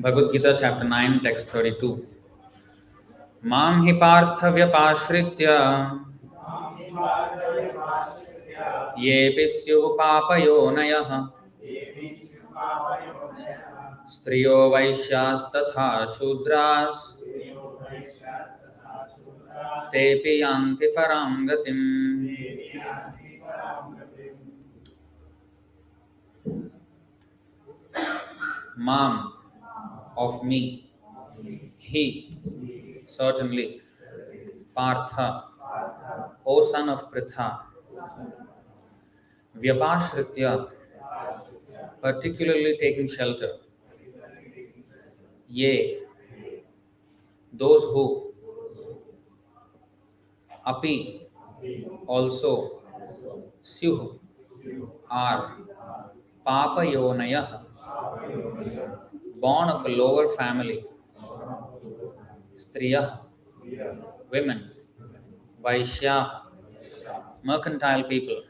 Bhagavad Gita chapter 9 text 32. Mam hi partha vyapashritya ye pisyuh papayonayah striyo vaishyas tatha shudras tepi yanti param gatim. Mam, of me, he, certainly, Partha, O son of Pritha, Vyapashritya, particularly taking shelter, ye, those who, api, also, syuh, are, papayonayah, born of a lower family, striyah, women, vaishyah, mercantile people,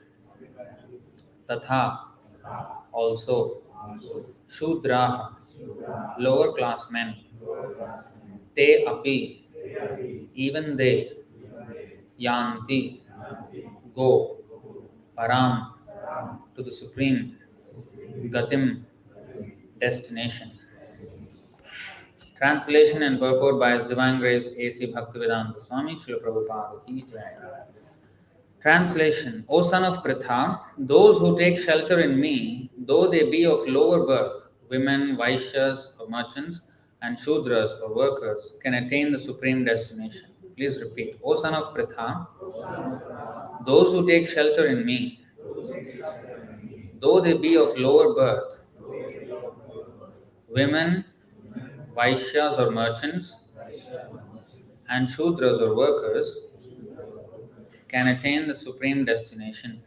tatha, also, shudrah, lower class men, te api, even they, yanti, go, param, to the supreme, gatim, destination. Translation and purport by His Divine Grace A.C. Bhaktivedanta Swami Srila Prabhupada Ki Jai. Translation: O son of Pritha, those who take shelter in me, though they be of lower birth, women, vaishyas or merchants, and shudras or workers, can attain the supreme destination. Please repeat. O son of Pritha, those who take shelter in me, though they be of lower birth, women, vaishyas or merchants, and shudras or workers, can attain the supreme destination.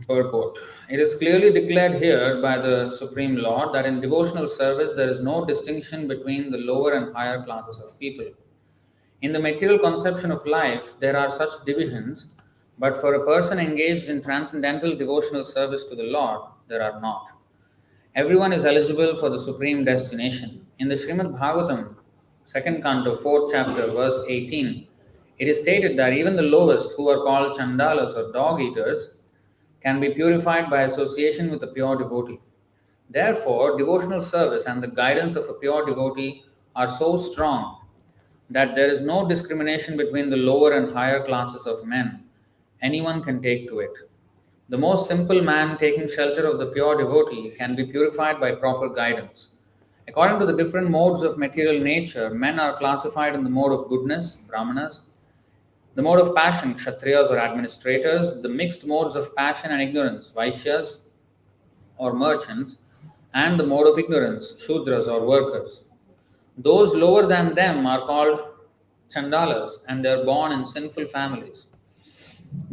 Purport. It is clearly declared here by the Supreme Lord that in devotional service there is no distinction between the lower and higher classes of people. In the material conception of life, there are such divisions, but for a person engaged in transcendental devotional service to the Lord, there are not. Everyone is eligible for the supreme destination. In the Srimad Bhagavatam, 2nd canto, 4th chapter, verse 18, it is stated that even the lowest, who are called chandalas or dog eaters, can be purified by association with a pure devotee. Therefore, devotional service and the guidance of a pure devotee are so strong that there is no discrimination between the lower and higher classes of men. Anyone can take to it. The most simple man taking shelter of the pure devotee can be purified by proper guidance. According to the different modes of material nature, men are classified in the mode of goodness, brahmanas, the mode of passion, kshatriyas or administrators, the mixed modes of passion and ignorance, vaishyas or merchants, and the mode of ignorance, shudras or workers. Those lower than them are called chandalas and they are born in sinful families.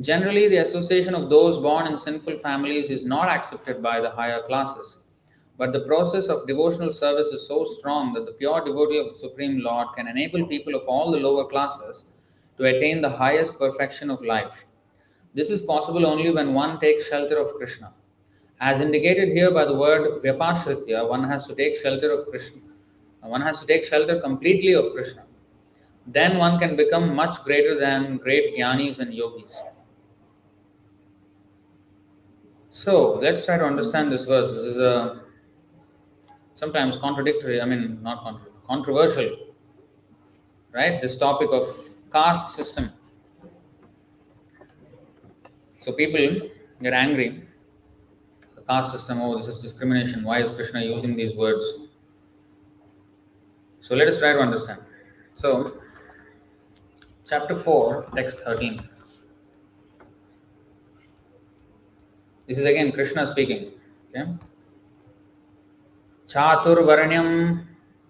Generally, the association of those born in sinful families is not accepted by the higher classes. But the process of devotional service is so strong that the pure devotee of the Supreme Lord can enable people of all the lower classes to attain the highest perfection of life. This is possible only when one takes shelter of Krishna. As indicated here by the word Vyapashritya, one has to take shelter of Krishna. One has to take shelter completely of Krishna. Then one can become much greater than great jnanis and yogis. So let's try to understand this verse. This is a sometimes contradictory, not contradictory, controversial, right? This topic of caste system. So people get angry. The caste system, oh, this is discrimination. Why is Krishna using these words? So let us try to understand. So, chapter 4, text 13. This is again Krishna speaking. Okay? Chaturvarnyam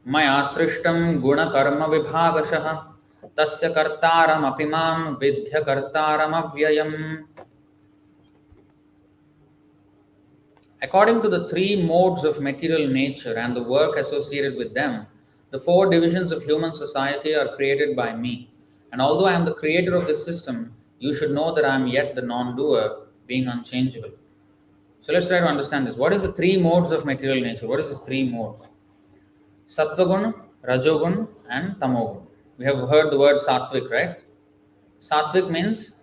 maya srishtam guna karma vibhagashah tasya kartaram apimam vidya kartaram avyayam. According to the three modes of material nature and the work associated with them, the four divisions of human society are created by me. And although I am the creator of this system, you should know that I am yet the non-doer, being unchangeable. So let's try to understand this. What is the three modes of material nature? What is these three modes? Sattvagun, Rajogun, and Tamogun. We have heard the word Sattvic, right? Sattvic means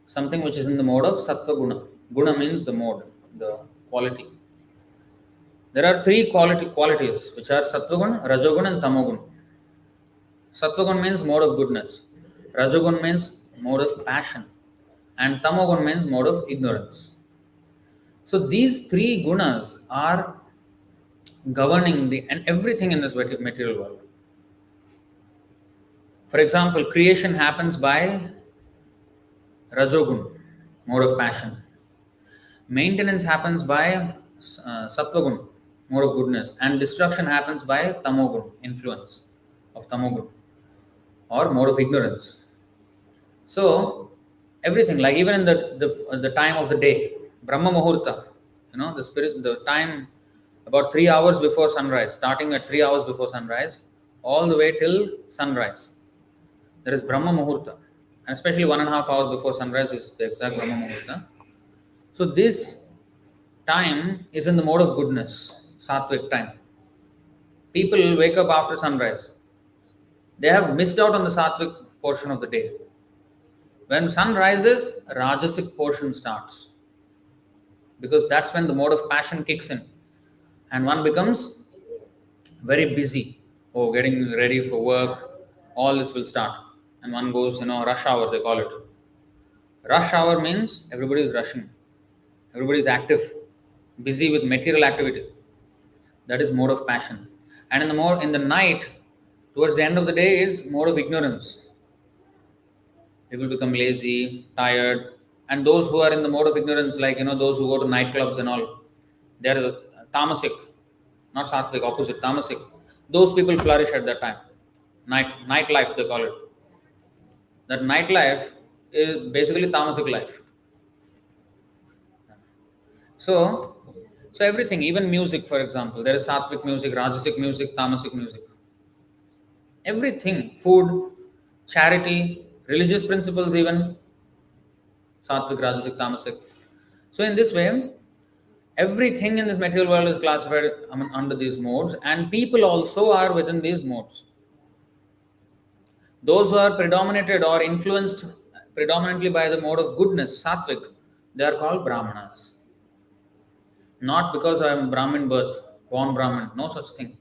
something which is in the mode of Sattva Guna. Guna means the mode, the quality. There are three qualities which are Sattvagun, Rajogun, and Tamogun. Sattvagun means mode of goodness. Rajogun means mode of passion. And Tamogun means mode of ignorance. So these three gunas are governing the and everything in this material world. For example, creation happens by Rajogun, mode of passion. Maintenance happens by Sattvagun, mode of goodness. And destruction happens by Tamogun, influence of Tamogun, or mode of ignorance. So, everything, like even in the time of the day, Brahma Muhurta, the time about 3 hours before sunrise, starting at 3 hours before sunrise, all the way till sunrise. There is Brahma Muhurta, and especially 1.5 hours before sunrise is the exact Brahma Muhurta. So this time is in the mode of goodness, Sattvic time. People wake up after sunrise. They have missed out on the Sattvic portion of the day. When sun rises, Rajasic portion starts. Because that's when the mode of passion kicks in. And one becomes very busy. Oh, getting ready for work. All this will start. And one goes, rush hour, they call it. Rush hour means everybody is rushing. Everybody is active, busy with material activity. That is mode of passion. And in the night, towards the end of the day, is mode of ignorance. People become lazy, tired, and those who are in the mode of ignorance, like those who go to nightclubs and all, they are tamasic, not sattvic, opposite, tamasic. Those people flourish at that time. Nightlife, they call it. That nightlife is basically tamasic life. So everything, even music, for example, there is sattvic music, rajasic music, tamasic music. Everything, food, charity, religious principles even, sattvic, rajasic, tamasic. So in this way, everything in this material world is classified under these modes, and people also are within these modes. Those who are predominated or influenced predominantly by the mode of goodness, sattvic, they are called Brahmanas. Not because I am Brahmin birth, born Brahmin, no such thing.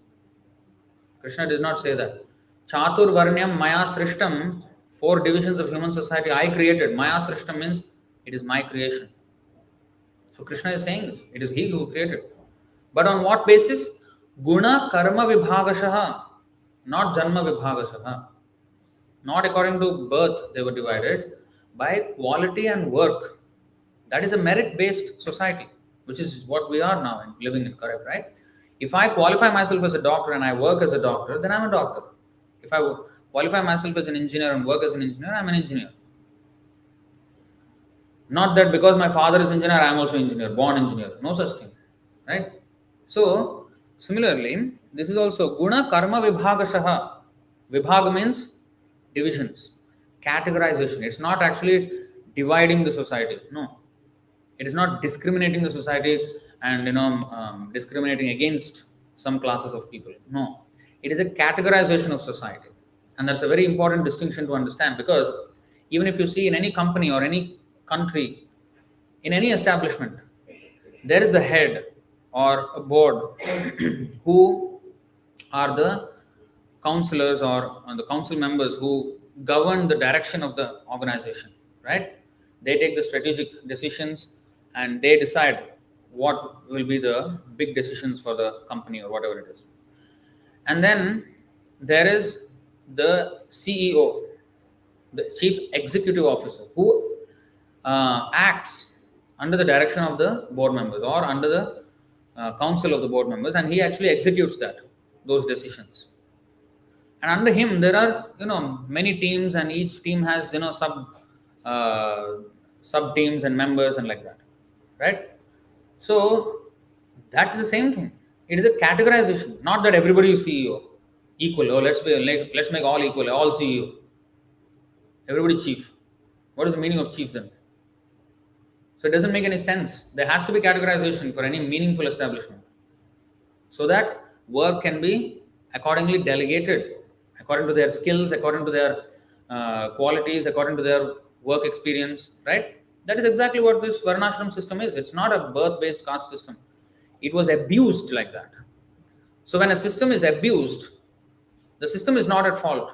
Krishna did not say that. Chatur Varnyam Maya Srishtam, 4 divisions of human society I created. Maya Srishtam means it is my creation. So Krishna is saying this. It is he who created. But on what basis? Guna Karma Vibhagashaha, not Janma Vibhagashaha. Not according to birth they were divided, by quality and work. That is a merit-based society, which is what we are now living in, correct, right? If I qualify myself as a doctor and I work as a doctor, then I'm a doctor. If I qualify myself as an engineer and work as an engineer, I'm an engineer. Not that because my father is engineer, I'm also engineer, born engineer. No such thing, right? So, similarly, this is also Guna Karma Vibhagashaha. Vibhaga means divisions, categorization. It's not actually dividing the society. No. It is not discriminating the society and discriminating against some classes of people. No, it is a categorization of society, and that's a very important distinction to understand, because even if you see in any company or any country, in any establishment, there is the head or a board who are the counselors or the council members who govern the direction of the organization, right? They take the strategic decisions and they decide what will be the big decisions for the company or whatever it is. And then there is the CEO, the Chief Executive Officer, who acts under the direction of the board members or under the council of the board members, and he actually executes those decisions. And under him, there are many teams, and each team has sub teams and members and like that, right? So that is the same thing. It is a categorization, not that everybody is CEO equal. Oh, let's make all equal, all CEO, everybody chief. What is the meaning of chief then? So it doesn't make any sense. There has to be categorization for any meaningful establishment, so that work can be accordingly delegated according to their skills, according to their qualities, according to their work experience, right? That is exactly what this varnashram system is. It's not a birth based caste system. It was abused like that. So when a system is abused, the system is not at fault.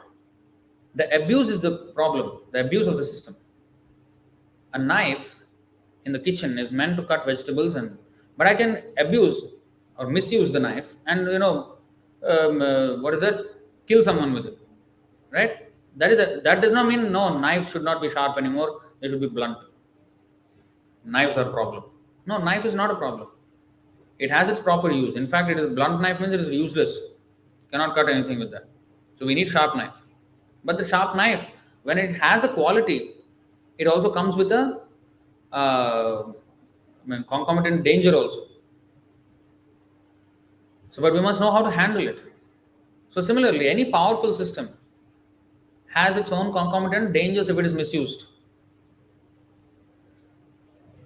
The abuse is the problem, the abuse of the system. A knife in the kitchen is meant to cut vegetables, and but I can abuse or misuse the knife and what is that? Kill someone with it, right? That does not mean no knife should not be sharp anymore. They should be blunt. Knives are a problem. No, knife is not a problem. It has its proper use. In fact, it is blunt knife means it is useless. Cannot cut anything with that. So we need sharp knife. But the sharp knife, when it has a quality, it also comes with a concomitant danger also. So, but we must know how to handle it. So similarly, any powerful system has its own concomitant dangers if it is misused.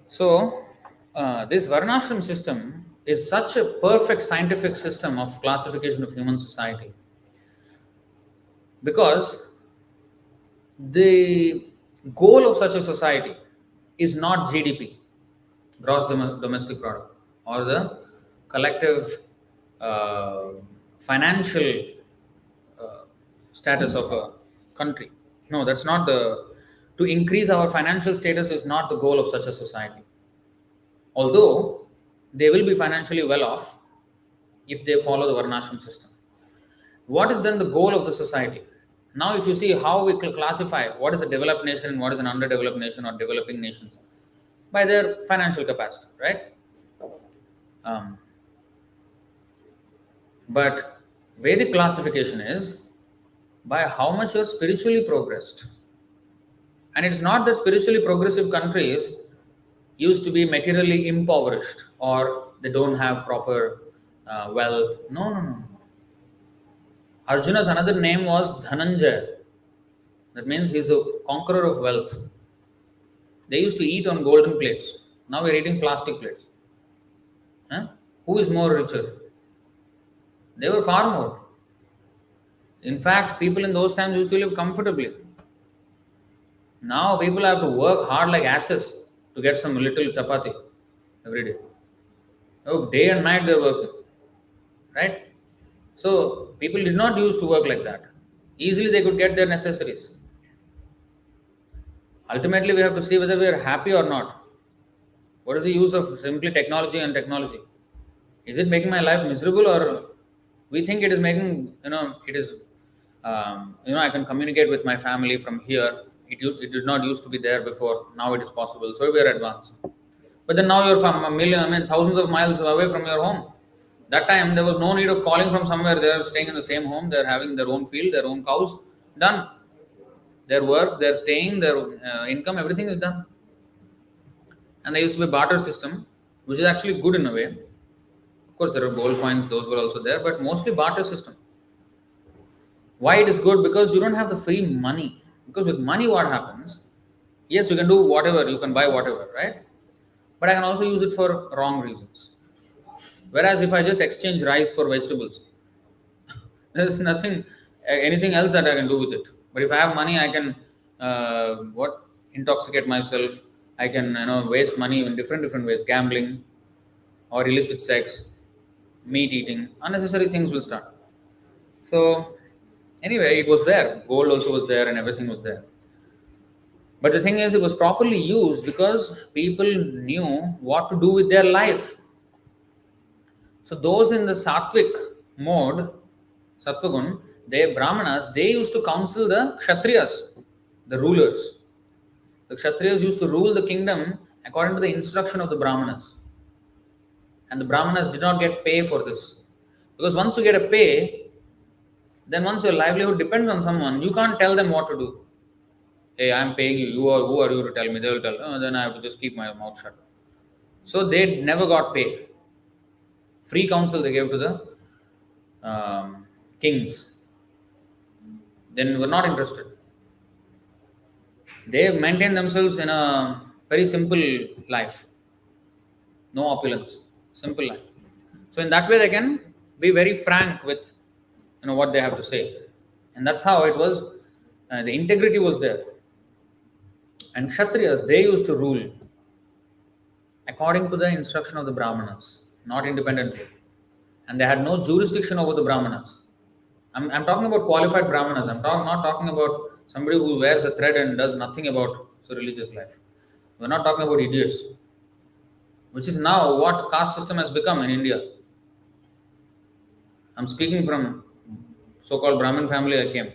So, this Varnashram system is such a perfect scientific system of classification of human society, because the goal of such a society is not GDP, gross domestic product, or the collective uh, financial status of a country. No, that's not the. To increase our financial status is not the goal of such a society. Although they will be financially well off if they follow the Varnashram system. What is then the goal of the society? Now, if you see how we classify what is a developed nation and what is an underdeveloped nation or developing nations, by their financial capacity, right? Um, but Vedic classification is by how much you're spiritually progressed. And it's not that spiritually progressive countries used to be materially impoverished or they don't have proper wealth. No, no, no, no. Arjuna's another name was Dhananjaya. That means he's the conqueror of wealth. They used to eat on golden plates. Now we're eating plastic plates. Huh? Who is more richer? They were far more. In fact, people in those times used to live comfortably. Now people have to work hard like asses to get some little chapati every day. Oh, day and night they're working, right? So people did not used to work like that. Easily they could get their necessaries. Ultimately, we have to see whether we are happy or not. What is the use of simply technology and technology? Is it making my life miserable, or we think it is making, it is, I can communicate with my family from here. It did not used to be there before. Now it is possible. So we are advanced. But then now you're from a million, thousands of miles away from your home. That time there was no need of calling from somewhere. They are staying in the same home. They are having their own field, their own cows. Done. Their work, their staying, their income, everything is done. And there used to be barter system, which is actually good in a way. Of course, there are gold coins; those were also there, but mostly barter system. Why it is good? Because you don't have the free money. Because with money, what happens? Yes, you can do whatever, you can buy whatever, right? But I can also use it for wrong reasons. Whereas if I just exchange rice for vegetables, there's nothing, anything else that I can do with it. But if I have money, I can intoxicate myself. I can waste money in different ways, gambling or illicit sex, meat eating, unnecessary things will start. So anyway, it was there. Gold also was there, and everything was there. But the thing is, it was properly used because people knew what to do with their life. So those in the sattvic mode, sattvagun, they brahmanas, they used to counsel the kshatriyas, the rulers. The kshatriyas used to rule the kingdom according to the instruction of the brahmanas. And the brahmanas did not get pay for this. Because once you get a pay, then once your livelihood depends on someone, you can't tell them what to do. Hey, I'm paying you. Who are you to tell me? They will tell. Oh, then I have to just keep my mouth shut. So they never got pay. Free counsel they gave to the kings. Then were not interested. They maintained themselves in a Very simple life, no opulence, simple life. So in that way, they can be very frank with what they have to say, and that's how it was. The integrity was there, and Kshatriyas, they used to rule according to the instruction of the Brahmanas, not independently, and they had no jurisdiction over the Brahmanas. I'm talking about qualified Brahmanas. Not talking about somebody who wears a thread and does nothing about the religious life. We're not talking about idiots, which is now what caste system has become in India. I'm speaking from so-called Brahmin family I came.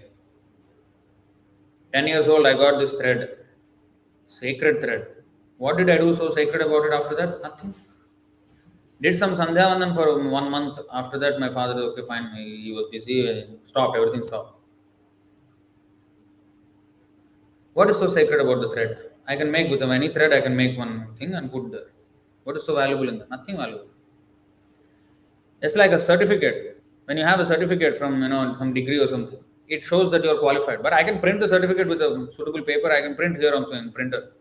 10 years old, I got this thread, sacred thread. What did I do so sacred about it after that? Nothing. Did some Sandhya Vandan for 1 month. After that, my father, okay, fine, he was busy, stopped, everything stopped. What is so sacred about the thread? I can make with any thread, I can make one thing and put there. What is so valuable in that? Nothing valuable. It's like a certificate. When you have a certificate from some degree or something, it shows that you are qualified. But I can print the certificate with a suitable paper. I can print here also in printer.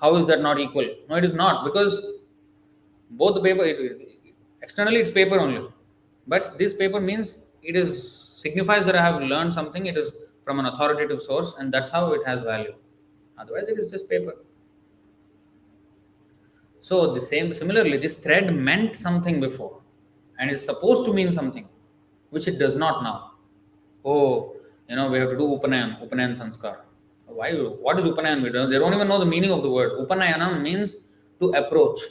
How is that not equal? No, it is not, because both the paper, externally it's paper only, but this paper means it is signifies that I have learned something. It is from an authoritative source, and that's how it has value. Otherwise, it is just paper. So similarly, this thread meant something before, and it's supposed to mean something, which it does not now. Oh, we have to do Upanayan sanskar. Why? What is Upanayan? They don't even know the meaning of the word. Upanayanam means to approach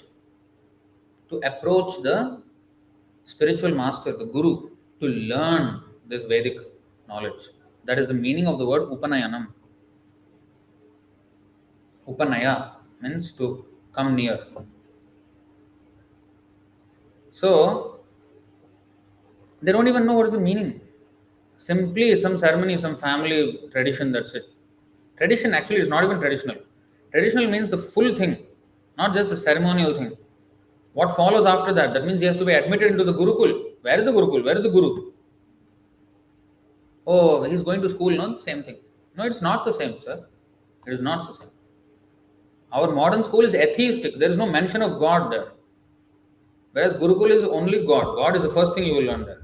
the spiritual master, the guru, to learn this Vedic knowledge. That is the meaning of the word Upanayanam. Upanaya means to come near. So, they don't even know what is the meaning. Simply some ceremony, some family tradition, that's it. Tradition actually is not even traditional. Traditional means the full thing, not just a ceremonial thing. What follows after that? That means he has to be admitted into the Gurukul. Where is the Gurukul? Where is the Guru? Oh, he's going to school, no? Same thing. No, it's not the same, sir. It is not the same. Our modern school is atheistic. There is no mention of God there. Whereas Gurukul is only God. God is the first thing you will learn there.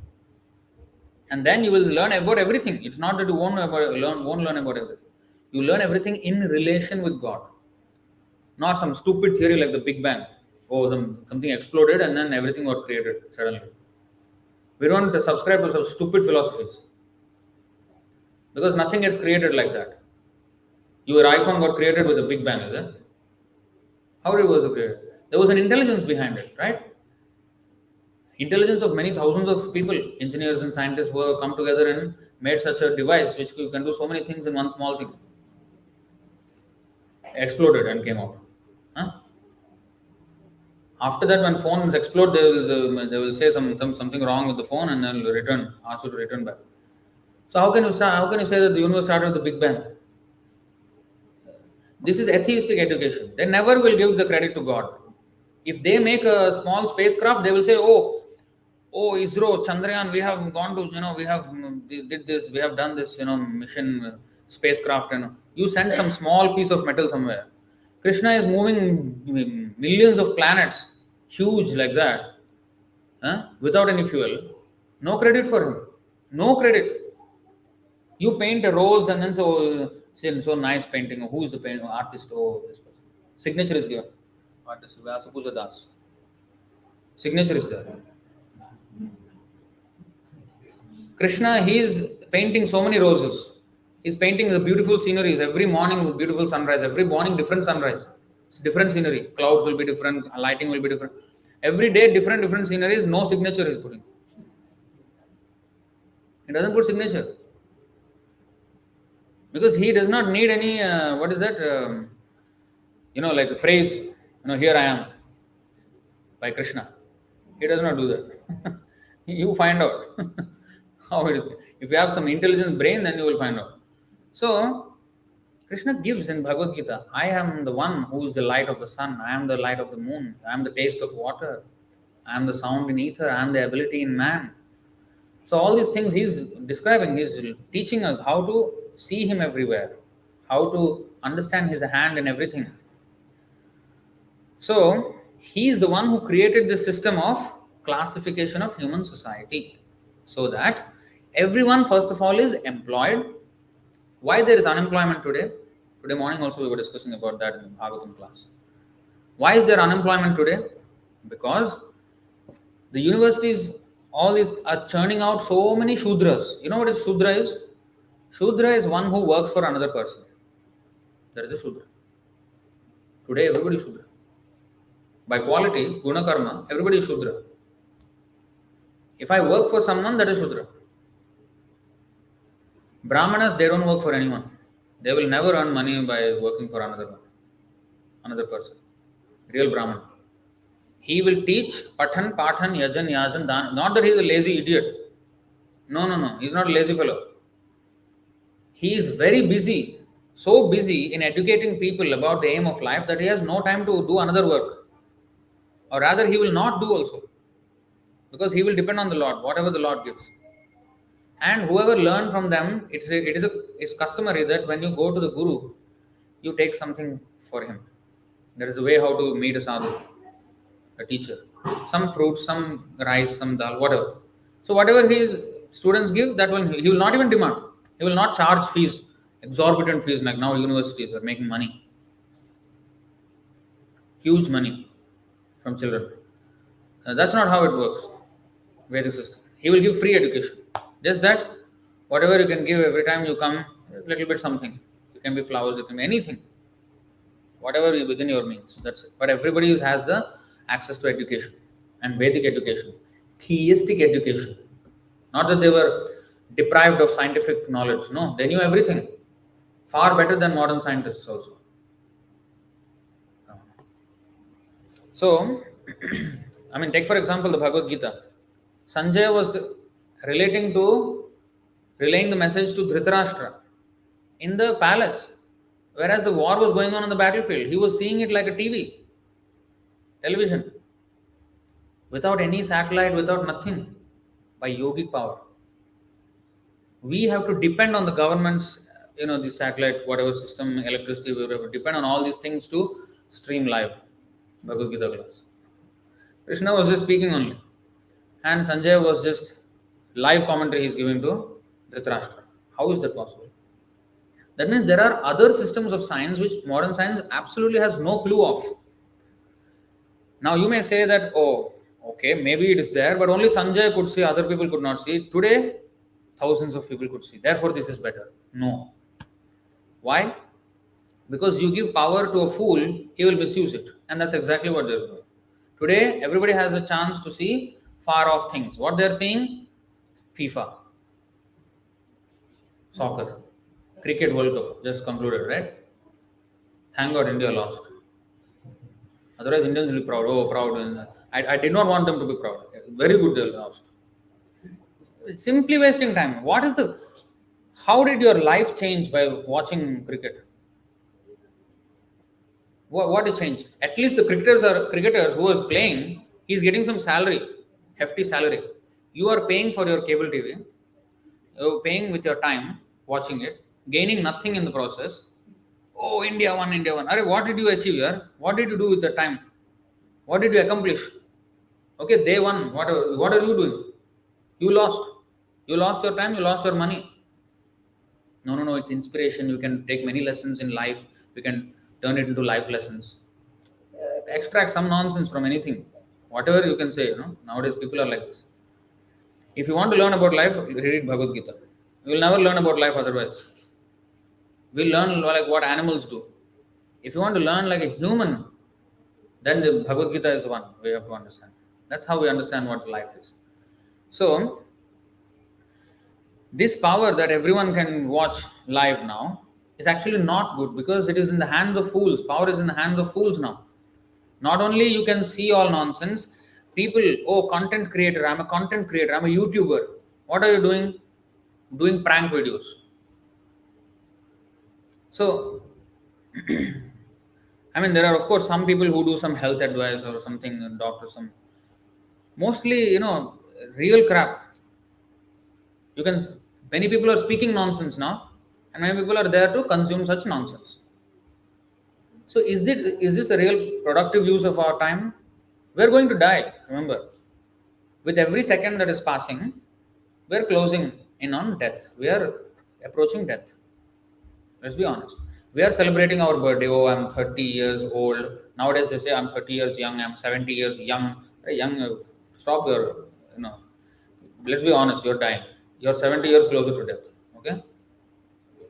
And then you will learn about everything. It's not that you won't learn about everything. You learn everything in relation with God. Not some stupid theory like the Big Bang. Oh, something exploded and then everything got created suddenly. We don't subscribe to some stupid philosophies. Because nothing gets created like that. Your iPhone got created with a Big Bang, is it? How did it was created? There was an intelligence behind it, right? Intelligence of many thousands of people, engineers and scientists, who come together and made such a device which can do so many things in one small thing. Exploded and came out. Huh? After that, when phones explode, they will say something wrong with the phone and they'll ask you to return back. So how can you say that the universe started with the Big Bang? This is atheistic education. They never will give the credit to God. If they make a small spacecraft, they will say, oh, ISRO, Chandrayaan, we have gone to, we have did this, we have done this, mission spacecraft, and you send some small piece of metal somewhere. Krishna is moving millions of planets, huge like that, without any fuel. No credit for him. No credit. You paint a rose and then so nice painting. Who is the artist? Oh, this person. Signature is given. Artist Vyasapuja Das. Signature is there. Krishna, he is painting so many roses. He's painting the beautiful sceneries every morning, beautiful sunrise. Every morning, different sunrise. It's different scenery. Clouds will be different. Lighting will be different. Every day, different sceneries. No signature is putting. He doesn't put signature. Because he does not need any, what is that? Like praise. Here I am. By Krishna. He does not do that. You find out how it is. If you have some intelligent brain, then you will find out. So, Krishna gives in Bhagavad Gita, I am the one who is the light of the sun. I am the light of the moon. I am the taste of water. I am the sound in ether. I am the ability in man. So all these things he's describing, he's teaching us how to see him everywhere, how to understand his hand in everything. So he is the one who created the system of classification of human society, so that everyone, first of all, is employed. Why there is unemployment today? Today morning also we were discussing about that in Bhagavatam class. Why is there unemployment today? Because the universities, all these are churning out so many Shudras. You know what is Shudra is? Shudra is one who works for another person. That is a Shudra. Today everybody is Shudra. By quality, Guna Karma, everybody is Shudra. If I work for someone, that is Shudra. Brahmanas, they don't work for anyone. They will never earn money by working for another person. Real Brahman. He will teach Pathan, Pathan, Yajan, Yajan, Dan. Not that he is a lazy idiot. No. He is not a lazy fellow. He is very busy, so busy in educating people about the aim of life that he has no time to do another work. Or rather, he will not do also. Because he will depend on the Lord, whatever the Lord gives. And whoever learn from them, it's customary that when you go to the Guru, you take something for him. There is a way how to meet a sadhu, a teacher. Some fruit, some rice, some dal, whatever. So whatever his students give, that he will not even demand. He will not charge fees, exorbitant fees like now universities are making money. Huge money from children. That's not how it works. Vedic system. He will give free education. Just that, whatever you can give every time you come, a little bit something. It can be flowers, it can be anything. Whatever within your means. That's it. But everybody has the access to education and Vedic education, theistic education. Not that they were deprived of scientific knowledge. No, they knew everything. Far better than modern scientists also. So, take for example the Bhagavad Gita. Sanjay was relaying the message to Dhritarashtra in the palace, whereas the war was going on the battlefield. He was seeing it like a television, without any satellite, without nothing, by yogic power. We have to depend on the government's, the satellite, whatever system, electricity, we have to depend on all these things to stream live Bhagavad Gita class. Krishna was just speaking only. And Sanjay was just live commentary he is giving to Dhritarashtra. How is that possible? That means there are other systems of science which modern science absolutely has no clue of. Now you may say that, oh, okay, maybe it is there, but only Sanjay could see, other people could not see. Today, thousands of people could see. Therefore, this is better. No. Why? Because you give power to a fool, he will misuse it. And that's exactly what they're doing. Today, everybody has a chance to see far off things. What they're seeing? FIFA, soccer, Cricket World Cup just concluded, right? Thank God India lost. Otherwise, Indians will be proud. Oh, proud. And I did not want them to be proud. Very good they lost. It's simply wasting time. How did your life change by watching cricket? What it changed? At least the cricketers who was playing, he's getting some salary, hefty salary. You are paying for your cable TV, you're paying with your time, watching it, gaining nothing in the process. Oh, India won, India won. Arre, what did you achieve here? What did you do with the time? What did you accomplish? Okay, they won. What are you doing? You lost. You lost your time, you lost your money. No, it's inspiration. You can take many lessons in life. You can turn it into life lessons. Extract some nonsense from anything. Whatever you can say, Nowadays people are like this. If you want to learn about life, read Bhagavad Gita. You will never learn about life otherwise. We'll learn like what animals do. If you want to learn like a human, then the Bhagavad Gita is one we have to understand. That's how we understand what life is. So, this power that everyone can watch live now is actually not good because it is in the hands of fools. Power is in the hands of fools now. Not only you can see all nonsense, people, oh, content creator, I'm a content creator, I'm a YouTuber. What are you doing? Doing prank videos. So, there are of course some people who do some health advice or something, doctors, mostly, real crap. Many people are speaking nonsense now, and many people are there to consume such nonsense. So is this a real productive use of our time? We're going to die, remember. With every second that is passing, we're closing in on death. We are approaching death. Let's be honest. We are celebrating our birthday. Oh, I'm 30 years old. Nowadays they say I'm 30 years young, I'm 70 years young. Hey, young, stop your, you know, let's be honest, you're dying. You're 70 years closer to death. Okay?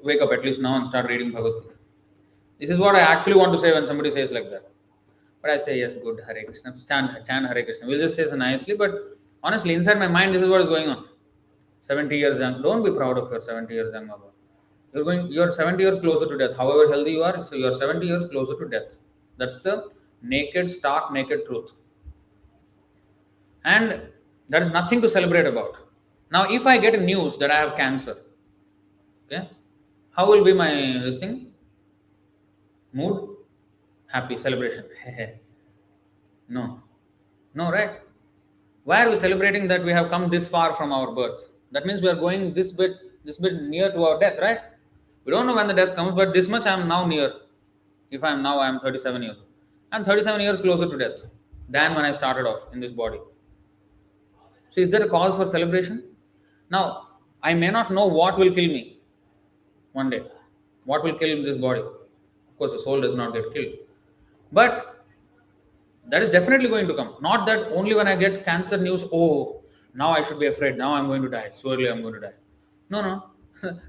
Wake up at least now and start reading Bhagavad Gita. This is what I actually want to say when somebody says like that. But I say, yes, good, Hare Krishna, chant Hare Krishna. We'll just say so nicely, but honestly, inside my mind, this is what is going on. 70 years young. Don't be proud of your 70 years young, Baba. You're 70 years closer to death. However healthy you are, so you're 70 years closer to death. That's the naked, stark, naked truth. And there is nothing to celebrate about. Now, if I get a news that I have cancer, okay, how will be my this thing? Mood? Happy, celebration. No. No, right? Why are we celebrating that we have come this far from our birth? That means we are going this bit near to our death, right? We don't know when the death comes, but this much I am now near. If I am now, I am 37 years old. I am 37 years closer to death than when I started off in this body. So is there a cause for celebration? Now, I may not know what will kill me one day. What will kill this body? Of course, the soul does not get killed. But that is definitely going to come. Not that only when I get cancer news, oh, now I should be afraid. Now I'm going to die. Surely I'm going to die. No, no.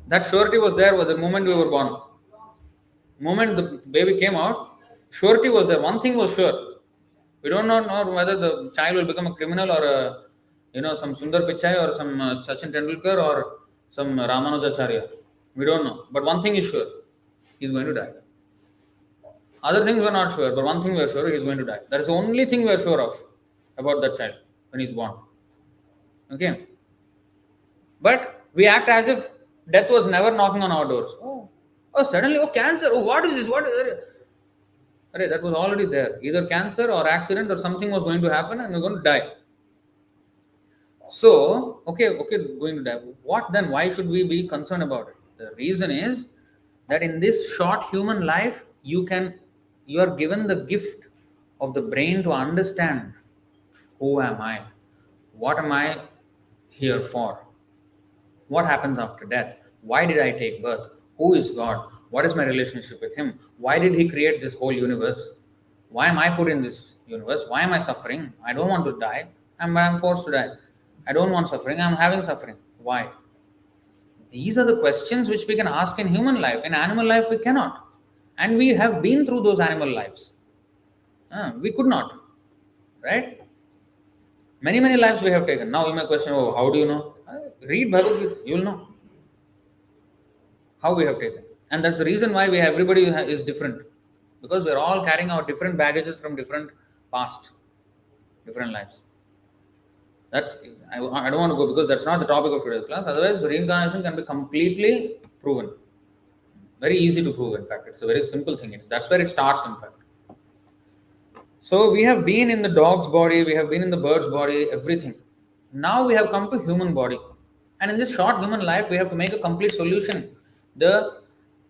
That surety was there the moment we were born. Moment the baby came out, surety was there. One thing was sure. We don't know whether the child will become a criminal or some Sundar Pichai or some Sachin Tendulkar or some Ramanujacharya. We don't know. But one thing is sure. He's going to die. Other things we're not sure, but one thing we're sure, he's going to die. That is the only thing we're sure of about that child when he's born. Okay? But we act as if death was never knocking on our doors. Oh, suddenly, cancer. Oh, what is this? What is it? That was already there. Either cancer or accident or something was going to happen and we're going to die. So, okay, going to die. What then? Why should we be concerned about it? The reason is that in this short human life, you are given the gift of the brain to understand who am I? What am I here for? What happens after death? Why did I take birth? Who is God? What is my relationship with Him? Why did He create this whole universe? Why am I put in this universe? Why am I suffering? I don't want to die. I'm forced to die. I don't want suffering. I'm having suffering. Why? These are the questions which we can ask in human life. In animal life, we cannot. And we have been through those animal lives. We could not. Right? Many, many lives we have taken. Now you may question, how do you know? Read Bhagavad Gita. You will know how we have taken. And that's the reason why everybody is different. Because we are all carrying our different baggages from different past, different lives. I don't want to go because that's not the topic of today's class. Otherwise, reincarnation can be completely proven. Very easy to prove, in fact. It's a very simple thing. That's where it starts, in fact. So we have been in the dog's body, we have been in the bird's body, everything. Now we have come to human body. And in this short human life, we have to make a complete solution. The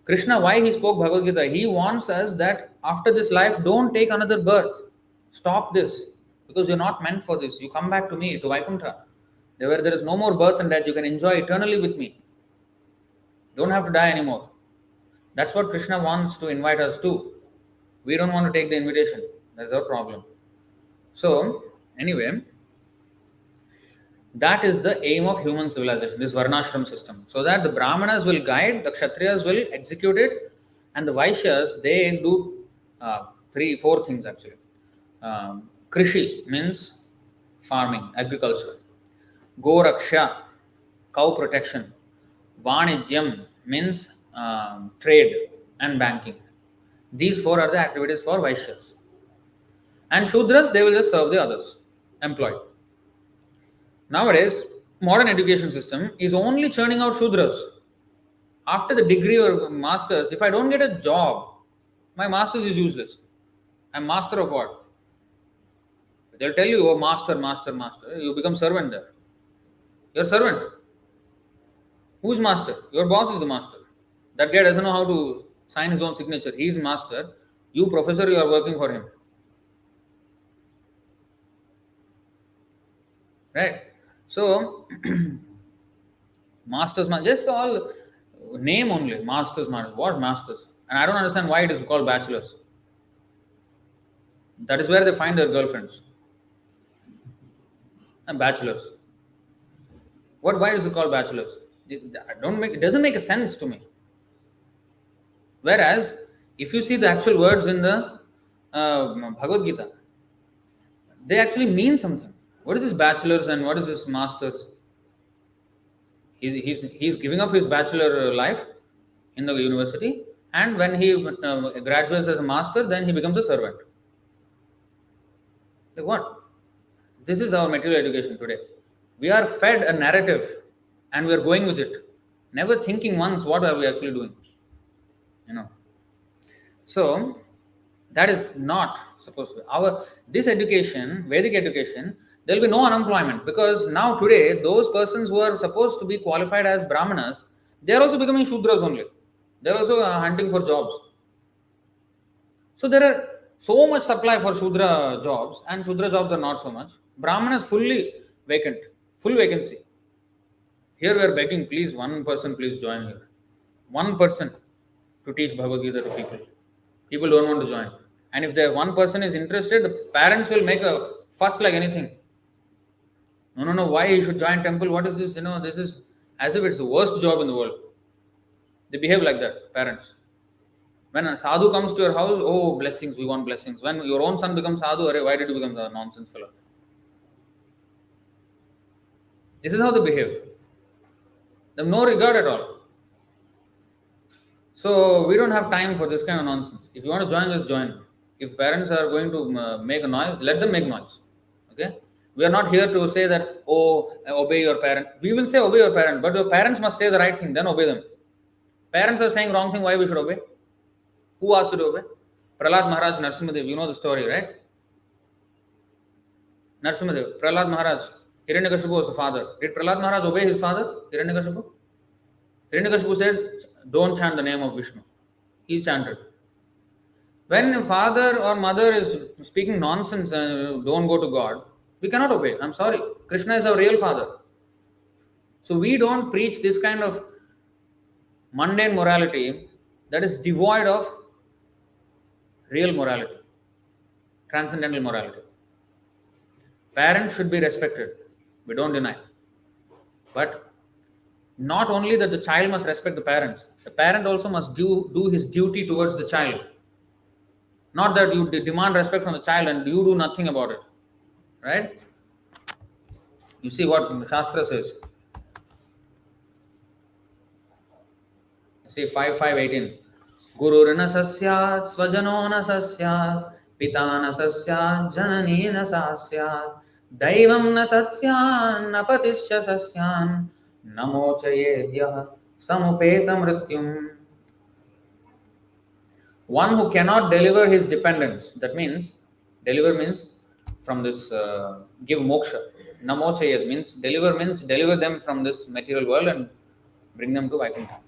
Krishna, why he spoke Bhagavad Gita, he wants us that after this life, don't take another birth. Stop this. Because you're not meant for this. You come back to me, to Vaikuntha. Where there is no more birth and death, you can enjoy eternally with me. Don't have to die anymore. That's what Krishna wants to invite us to. We don't want to take the invitation. That's our problem. So, anyway, that is the aim of human civilization, this Varnashram system. So that the Brahmanas will guide, the Kshatriyas will execute it, and the Vaishyas, they do 4 things actually. Krishi means farming, agriculture. Goraksha, cow protection. Vanijyam means trade and banking. These 4 are the activities for Vaishyas. And Shudras, they will just serve the others, employed. Nowadays, modern education system is only churning out Shudras. After the degree or masters, if I don't get a job, my masters is useless. I'm master of what? They'll tell you, oh, master. You become servant there. You're servant. Who's master? Your boss is the master. That guy doesn't know how to sign his own signature. He's master. You professor, you are working for him. Right? So, masters, just all name only, masters, what masters? And I don't understand why it is called bachelors. That is where they find their girlfriends. And bachelors. What? Why is it called bachelors? It doesn't make a sense to me. Whereas, if you see the actual words in the Bhagavad Gita, they actually mean something. What is this bachelors and what is this masters? He's giving up his bachelor life in the university, and when he graduates as a master, then he becomes a servant. Like what? This is our material education today. We are fed a narrative and we are going with it, never thinking once what are we actually doing. You know. So that is not supposed to be. This education, Vedic education, there will be no unemployment, because now today those persons who are supposed to be qualified as Brahmanas, they are also becoming Shudras only. They are also hunting for jobs. So there are so much supply for Shudra jobs, and Shudra jobs are not so much. Brahmanas fully vacant, full vacancy. Here we are begging, please, one person, please join here. One person to teach Bhagavad Gita to people. People don't want to join. And if the one person is interested, the parents will make a fuss like anything. No, why he should join temple? What is this? This is as if it's the worst job in the world. They behave like that, parents. When a sadhu comes to your house, oh, blessings, we want blessings. When your own son becomes sadhu, why did you become the nonsense fellow? This is how they behave. They have no regard at all. So we don't have time for this kind of nonsense. If you want to join, just join. If parents are going to make a noise, let them make noise. Okay? We are not here to say that, oh, obey your parent. We will say obey your parent, but your parents must say the right thing, then obey them. Parents are saying wrong thing, why we should obey? Who asked you to obey? Prahlad Maharaj, Narsimhadev, you know the story, right? Narsimhadev, Prahlad Maharaj, Hiranyakashipu was the father. Did Prahlad Maharaj obey his father, Hiranyakashipu? Hiranyakashipu said, don't chant the name of Vishnu. He chanted. When a father or mother is speaking nonsense and don't go to God, we cannot obey. I'm sorry. Krishna is our real father. So we don't preach this kind of mundane morality that is devoid of real morality, transcendental morality. Parents should be respected. We don't deny. But not only that the child must respect the parents, the parent also must do his duty towards the child. Not that you demand respect from the child and you do nothing about it. Right? You see what Shastra says. See 5:18. Guru na sasyat, svajano na sasyat, pita na sasyat, janani na sasyat, daivam na tatsyan, napatisya sasyan, namo chayedyah samupeta mrityum. One who cannot deliver his dependents, that means, deliver means from this, give moksha. Namo chayet means deliver them from this material world and bring them to Vaikuntha.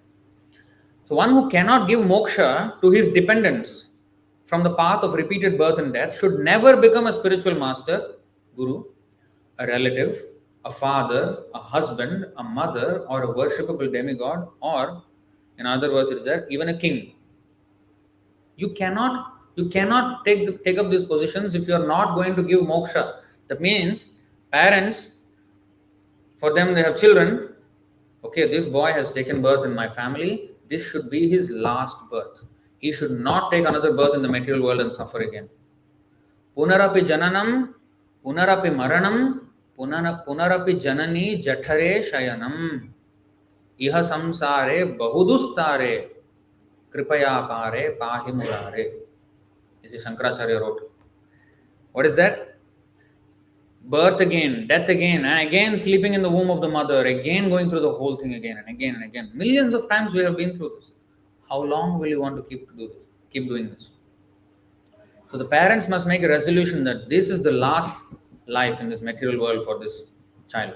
So one who cannot give moksha to his dependents from the path of repeated birth and death should never become a spiritual master, guru, a relative, a father, a husband, a mother, or a worshipable demigod, or, in other words, it is there, even a king. You cannot take up these positions if you are not going to give moksha. That means parents, for them they have children. Okay, this boy has taken birth in my family. This should be his last birth. He should not take another birth in the material world and suffer again. Punarapi jananam, punarapi maranam, punarapi janani jathare shayanam. Iha samsare bahudustare, kripaya pare pahi murare. This is Shankaracharya wrote. What is that? Birth again, death again, and again sleeping in the womb of the mother, again going through the whole thing again and again and again. Millions of times we have been through this. How long will you want to keep doing this? So the parents must make a resolution that this is the last life in this material world for this child.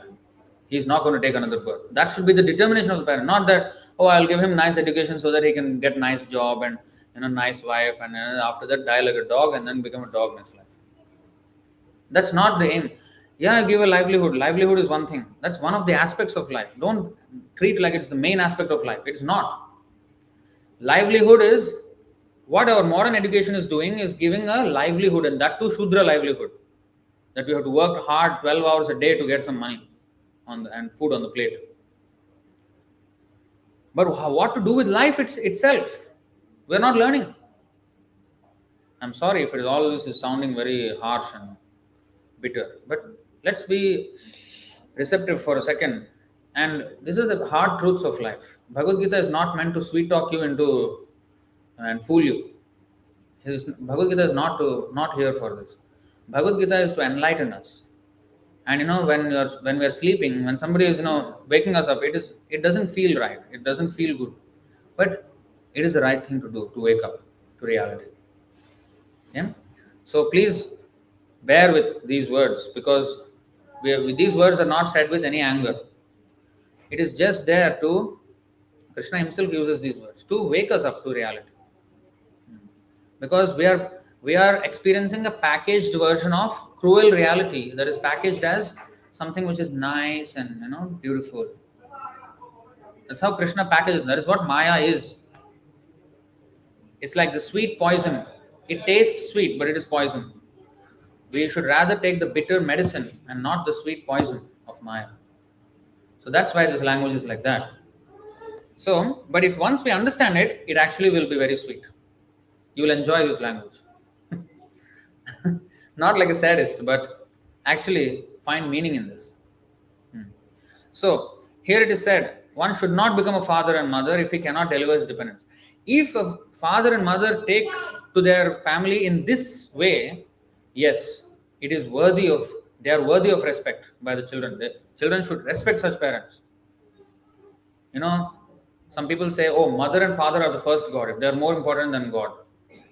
He is not going to take another birth. That should be the determination of the parent. Not that, oh, I'll give him nice education so that he can get nice job and nice wife, and after that die like a dog and then become a dog next life. That's not the aim. Yeah, give a livelihood. Livelihood is one thing. That's one of the aspects of life. Don't treat like it's the main aspect of life. It's not. Livelihood is what our modern education is doing, is giving a livelihood, and that too Shudra livelihood. That you have to work hard 12 hours a day to get some money and food on the plate. But what to do with life itself? We're not learning. I'm sorry if all this is sounding very harsh and bitter, but let's be receptive for a second. And this is the hard truths of life. Bhagavad Gita is not meant to sweet talk you into and fool you. Bhagavad Gita is not here for this. Bhagavad Gita is to enlighten us. And when we are sleeping, when somebody is waking us up, it doesn't feel right. It doesn't feel good, but it is the right thing to do, to wake up to reality. Yeah. So please bear with these words, because these words are not said with any anger. It is just there to, Krishna himself uses these words to wake us up to reality. Because we are experiencing a packaged version of cruel reality that is packaged as something which is nice and beautiful. That's how Krishna packages. That is what Maya is. It's like the sweet poison. It tastes sweet, but it is poison. We should rather take the bitter medicine and not the sweet poison of Maya. So that's why this language is like that. So, but if once we understand it, it actually will be very sweet. You will enjoy this language. Not like a sadist, but actually find meaning in this. So, here it is said, one should not become a father and mother if he cannot deliver his dependents. If a father and mother take to their family in this way, yes, they are worthy of respect by the children. The children should respect such parents. Some people say, oh, mother and father are the first God. They are more important than God.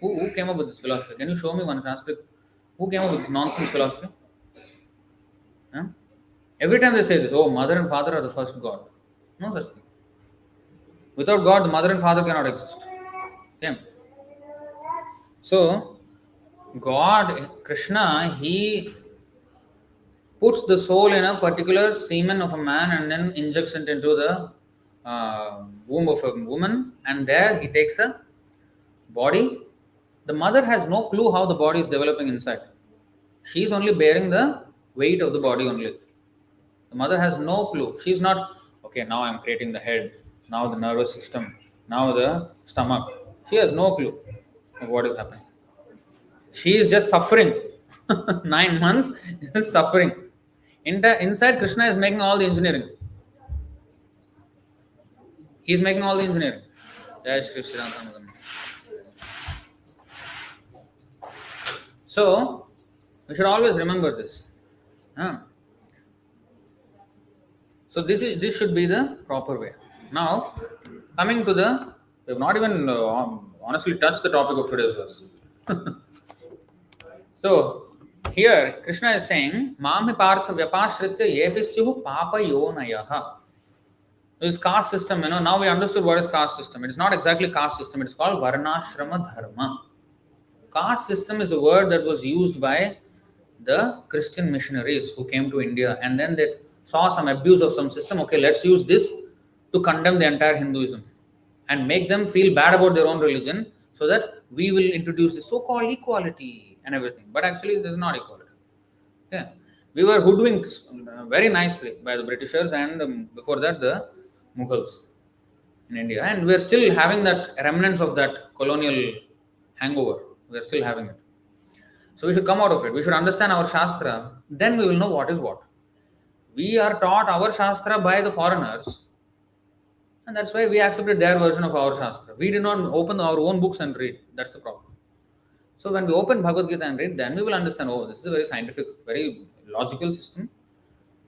Who came up with this philosophy? Can you show me one Shastra? Who came up with this nonsense philosophy? Huh? Every time they say this, oh, mother and father are the first God. No such thing. Without God, the mother and father cannot exist. Okay. So, God, Krishna, he puts the soul in a particular semen of a man and then injects it into the womb of a woman, and there he takes a body. The mother has no clue how the body is developing inside. She is only bearing the weight of the body only. The mother has no clue. She is not, okay, now I am creating the head, now the nervous system, now the stomach. She has no clue of what is happening. She is just suffering. 9 months is suffering. Inside, Krishna is making all the engineering. He is making all the engineering. Jai Shri Shri Ram. So, we should always remember this. So, this should be the proper way. Now, coming to we have not even honestly touched the topic of today's verse. So, here Krishna is saying, Mami Partha Vyapashritya Yepisyuhu Papa Yonayaha. This caste system, now we understood what is caste system. It is not exactly caste system, it is called Varnashrama Dharma. Caste system is a word that was used by the Christian missionaries who came to India, and then they saw some abuse of some system. Okay, let's use this to condemn the entire Hinduism and make them feel bad about their own religion, so that we will introduce the so-called equality and everything. But actually, there is not equality. Yeah. We were hoodwinked very nicely by the Britishers and before that the Mughals in India. And we are still having that remnants of that colonial hangover. We are still having it. So we should come out of it. We should understand our Shastra. Then we will know what is what. We are taught our Shastra by the foreigners. And that's why we accepted their version of our Shastra. We did not open our own books and read. That's the problem. So when we open Bhagavad Gita and read, then we will understand, oh, this is a very scientific, very logical system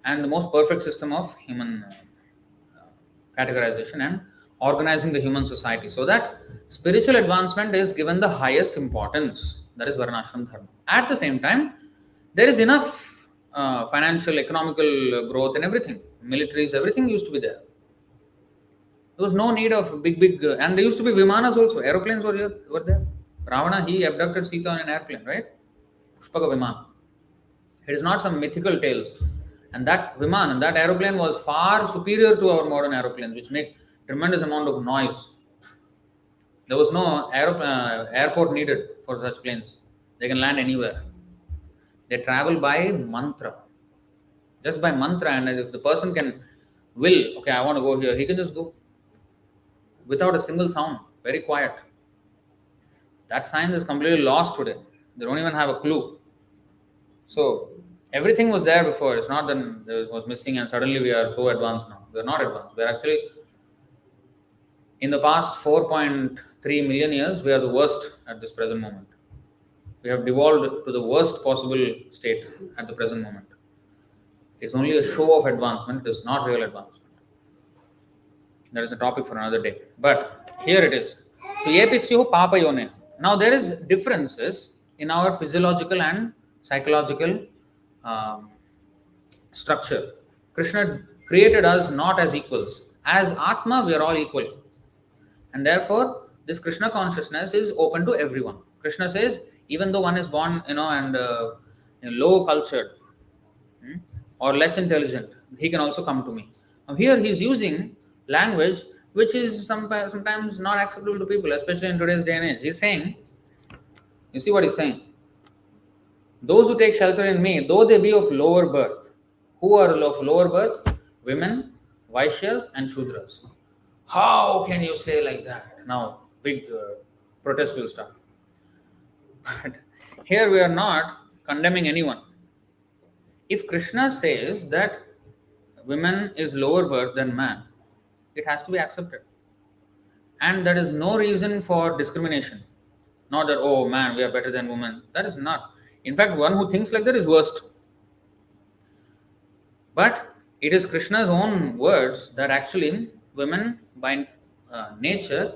and the most perfect system of human categorization and organizing the human society, so that spiritual advancement is given the highest importance. That is Varnashram Dharma. At the same time, there is enough financial, economical growth and everything. Militaries, everything used to be there. There was no need of big, and there used to be vimanas also. Aeroplanes were there. Ravana, he abducted Sita on an airplane, right? Pushpaka Viman. It is not some mythical tales. And that Viman, that aeroplane was far superior to our modern aeroplanes, which make tremendous amount of noise. There was no airport needed for such planes. They can land anywhere. They travel by mantra. Just by mantra, and if the person can will, okay, I want to go here, he can just go without a single sound, very quiet. That science is completely lost today. They don't even have a clue. So everything was there before. It's not that it was missing and suddenly we are so advanced now. We are not advanced. We are actually, in the past 4.3 million years, we are the worst at this present moment. We have devolved to the worst possible state at the present moment. It's only a show of advancement. It is not real advancement. That is a topic for another day. But here it is. So, yepisyo papayone. Now there is differences in our physiological and psychological structure. Krishna created us not as equals. As Atma, we are all equal. And therefore, this Krishna consciousness is open to everyone. Krishna says, even though one is born, and low cultured or less intelligent, he can also come to me. Now here he is using language which is sometimes not acceptable to people, especially in today's day and age. He's saying, you see what he's saying? Those who take shelter in me, though they be of lower birth. Who are of lower birth? Women, Vaishyas and Shudras. How can you say like that? Now, big protest will start. But here we are not condemning anyone. If Krishna says that women is lower birth than man, it has to be accepted. And there is no reason for discrimination. Not that, oh man, we are better than women. That is not. In fact, one who thinks like that is worst. But it is Krishna's own words that actually women by nature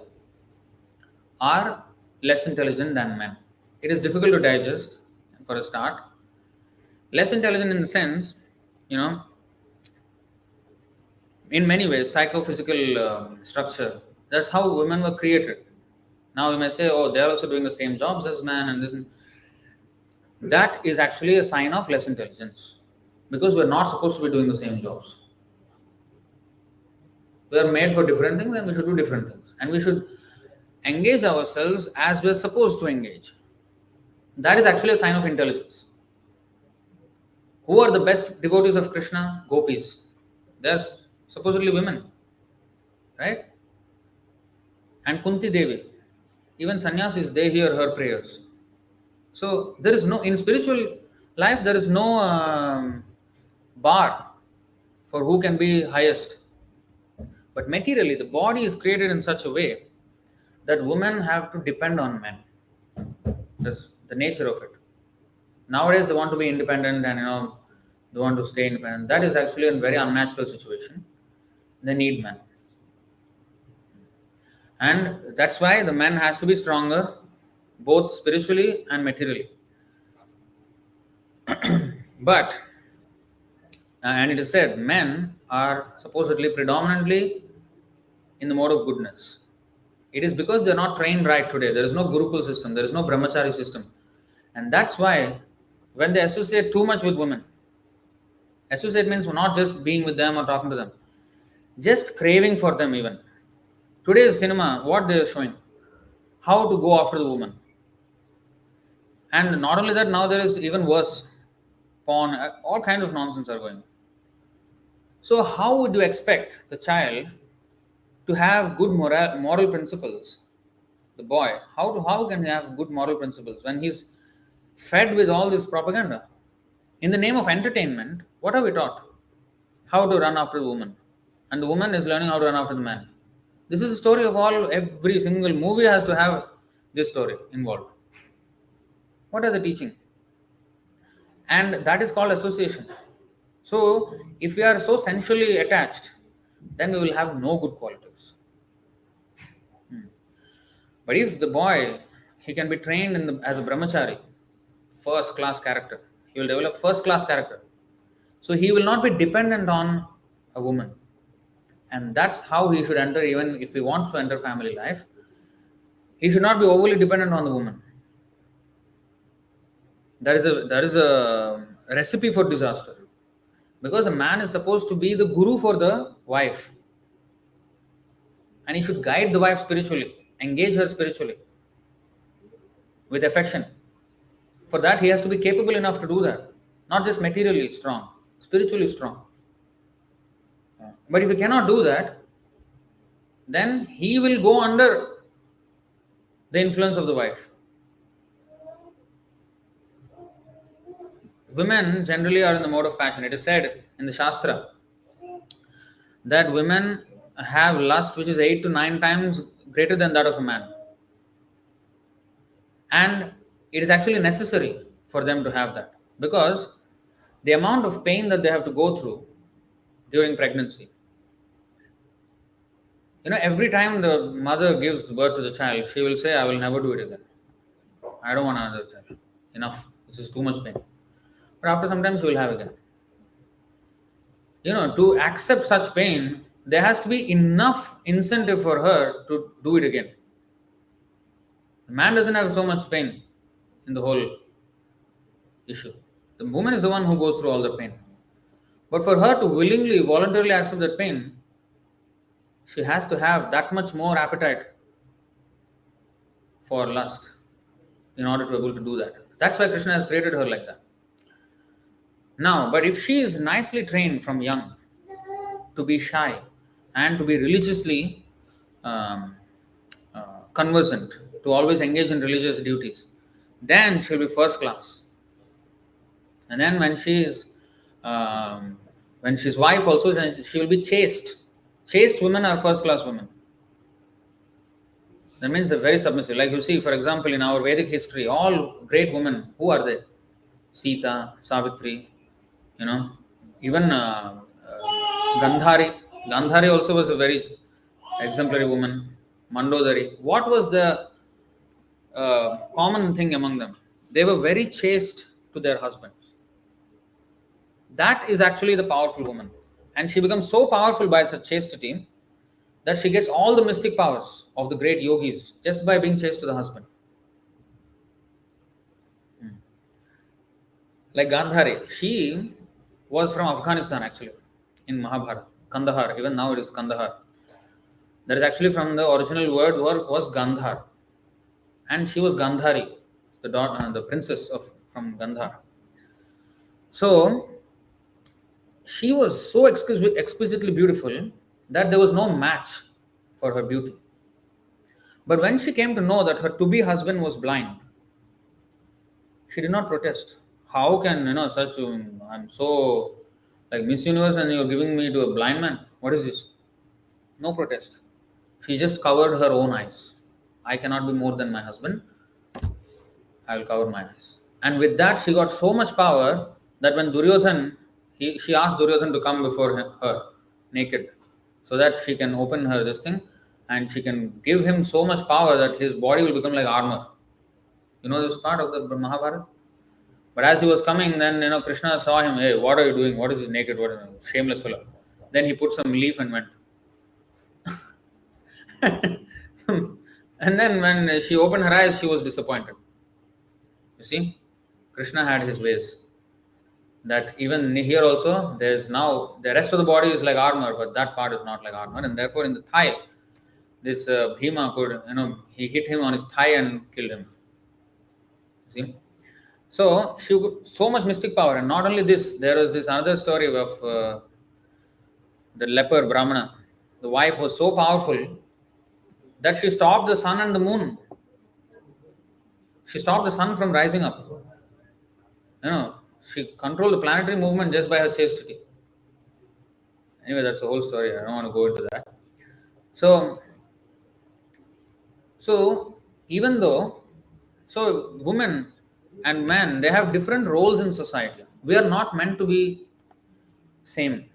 are less intelligent than men. It is difficult to digest for a start. Less intelligent in the sense, in many ways, psychophysical structure. That's how women were created. Now you may say, oh, they are also doing the same jobs as men, and this. That is actually a sign of less intelligence, because we're not supposed to be doing the same jobs. We are made for different things, and we should do different things, and we should engage ourselves as we're supposed to engage. That is actually a sign of intelligence. Who are the best devotees of Krishna? Gopis. They're supposedly women, right? And Kunti Devi. Even sannyasis, they hear her prayers. So there is no, in spiritual life, there is no bar for who can be highest. But materially, the body is created in such a way that women have to depend on men. That's the nature of it. Nowadays, they want to be independent and they want to stay independent. That is actually a very unnatural situation. They need men. And that's why the man has to be stronger, both spiritually and materially. But, and it is said, men are supposedly predominantly in the mode of goodness. It is because they are not trained right today. There is no Gurukul system, there is no Brahmachari system. And that's why when they associate too much with women, associate means not just being with them or talking to them, just craving for them even. Today's cinema, what they are showing, how to go after the woman. And not only that, now there is even worse, porn, all kinds of nonsense are going on. So how would you expect the child to have good moral principles? The boy, how can he have good moral principles when he's fed with all this propaganda? In the name of entertainment, what are we taught? How to run after the woman. And the woman is learning how to run after the man. This is the story of every single movie has to have this story involved. What are they teaching? And that is called association. So, if we are so sensually attached, then we will have no good qualities. But if the boy, he can be trained as a brahmachari, first class character, he will develop first class character. So, he will not be dependent on a woman. And that's how he should enter, even if he wants to enter family life. He should not be overly dependent on the woman. There is a recipe for disaster. Because a man is supposed to be the guru for the wife. And he should guide the wife spiritually, engage her spiritually with affection. For that, he has to be capable enough to do that. Not just materially strong, spiritually strong. But if he cannot do that, then he will go under the influence of the wife. Women generally are in the mode of passion. It is said in the Shastra that women have lust which is 8 to 9 times greater than that of a man. And it is actually necessary for them to have that, because the amount of pain that they have to go through during pregnancy. Every time the mother gives birth to the child, she will say, I will never do it again. I don't want another child. Enough. This is too much pain. But after some time, she will have again. To accept such pain, there has to be enough incentive for her to do it again. The man doesn't have so much pain in the whole issue. The woman is the one who goes through all the pain. But for her to willingly, voluntarily accept that pain, she has to have that much more appetite for lust in order to be able to do that. That's why Krishna has created her like that. Now, but if she is nicely trained from young to be shy and to be religiously conversant, to always engage in religious duties, then she'll be first class. And then when she's wife also, she will be chaste. Chaste women are first class women. That means they're very submissive. Like you see, for example, in our Vedic history, all great women, who are they? Sita, Savitri, even Gandhari. Gandhari also was a very exemplary woman. Mandodari. What was the common thing among them? They were very chaste to their husbands. That is actually the powerful woman. And she becomes so powerful by such chastity that she gets all the mystic powers of the great yogis just by being chaste to the husband. Like Gandhari, she was from Afghanistan actually, in Mahabharata, Kandahar, even now it is Kandahar. That is actually from the original word was Gandhar. And she was Gandhari, the daughter, the princess from Gandhar. So, she was so exquisitely beautiful that there was no match for her beauty. But when she came to know that her to-be husband was blind, she did not protest. How can, such, I'm so like Miss Universe and you're giving me to a blind man? What is this? No protest. She just covered her own eyes. I cannot be more than my husband. I will cover my eyes. And with that, she got so much power that when Duryodhan, she asked Duryodhan to come before her naked, so that she can open her this thing and she can give him so much power that his body will become like armor. You know this part of the Mahabharata? But as he was coming, then Krishna saw him. Hey, what are you doing? What is this naked? What is this? Shameless fellow. Then he put some leaf and went. And then when she opened her eyes, she was disappointed. You see, Krishna had his ways. That even here also, there's now the rest of the body is like armor, but that part is not like armor, and therefore in the thigh, this Bhima could, he hit him on his thigh and killed him. See, so she so much mystic power, and not only this, there was this another story of the leper Brahmana. The wife was so powerful that she stopped the sun and the moon. She stopped the sun from rising up. She controlled the planetary movement just by her chastity. Anyway, that's the whole story. I don't want to go into that. So even though, women and men, they have different roles in society. We are not meant to be same.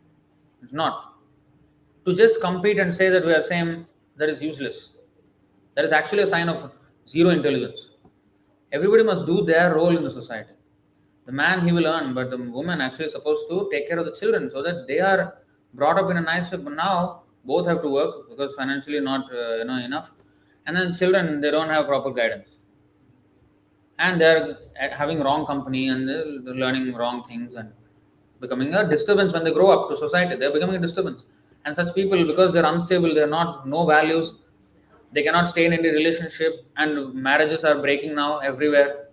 It's not. To just compete and say that we are same, that is useless. That is actually a sign of zero intelligence. Everybody must do their role in the society. The man, he will earn, but the woman actually is supposed to take care of the children so that they are brought up in a nice way. But now, Both have to work because financially not enough. And then children, they don't have proper guidance, and they're having wrong company, and they're learning wrong things and becoming a disturbance when they grow up to society. They're becoming a disturbance. And such people, because they're unstable, they're not no values, they cannot stay in any relationship, and marriages are breaking now everywhere.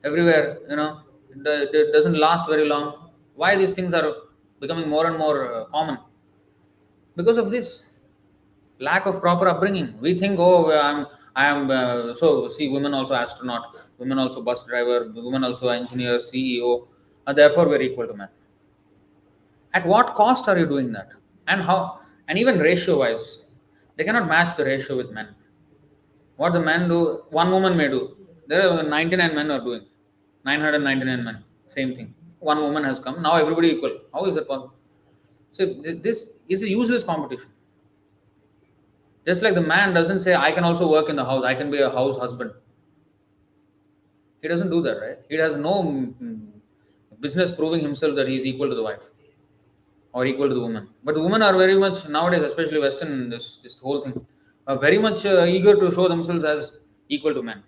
It doesn't last very long. Why these things are becoming more and more common? Because of this lack of proper upbringing. We think, oh, I am so see, women also astronaut, women also bus driver, women also engineer, CEO, therefore we're equal to men. At what cost are you doing that? And how? And even ratio wise, they cannot match the ratio with men. What the men do, one woman may do. There are 99 men are doing. 999 men, same thing. One woman has come. Now everybody equal. How is that possible? So this is a useless competition. Just like the man doesn't say, I can also work in the house, I can be a house husband. He doesn't do that, right? He has no business proving himself that he is equal to the wife or equal to the woman. But women are very much nowadays, especially Western, this whole thing, are very much eager to show themselves as equal to men.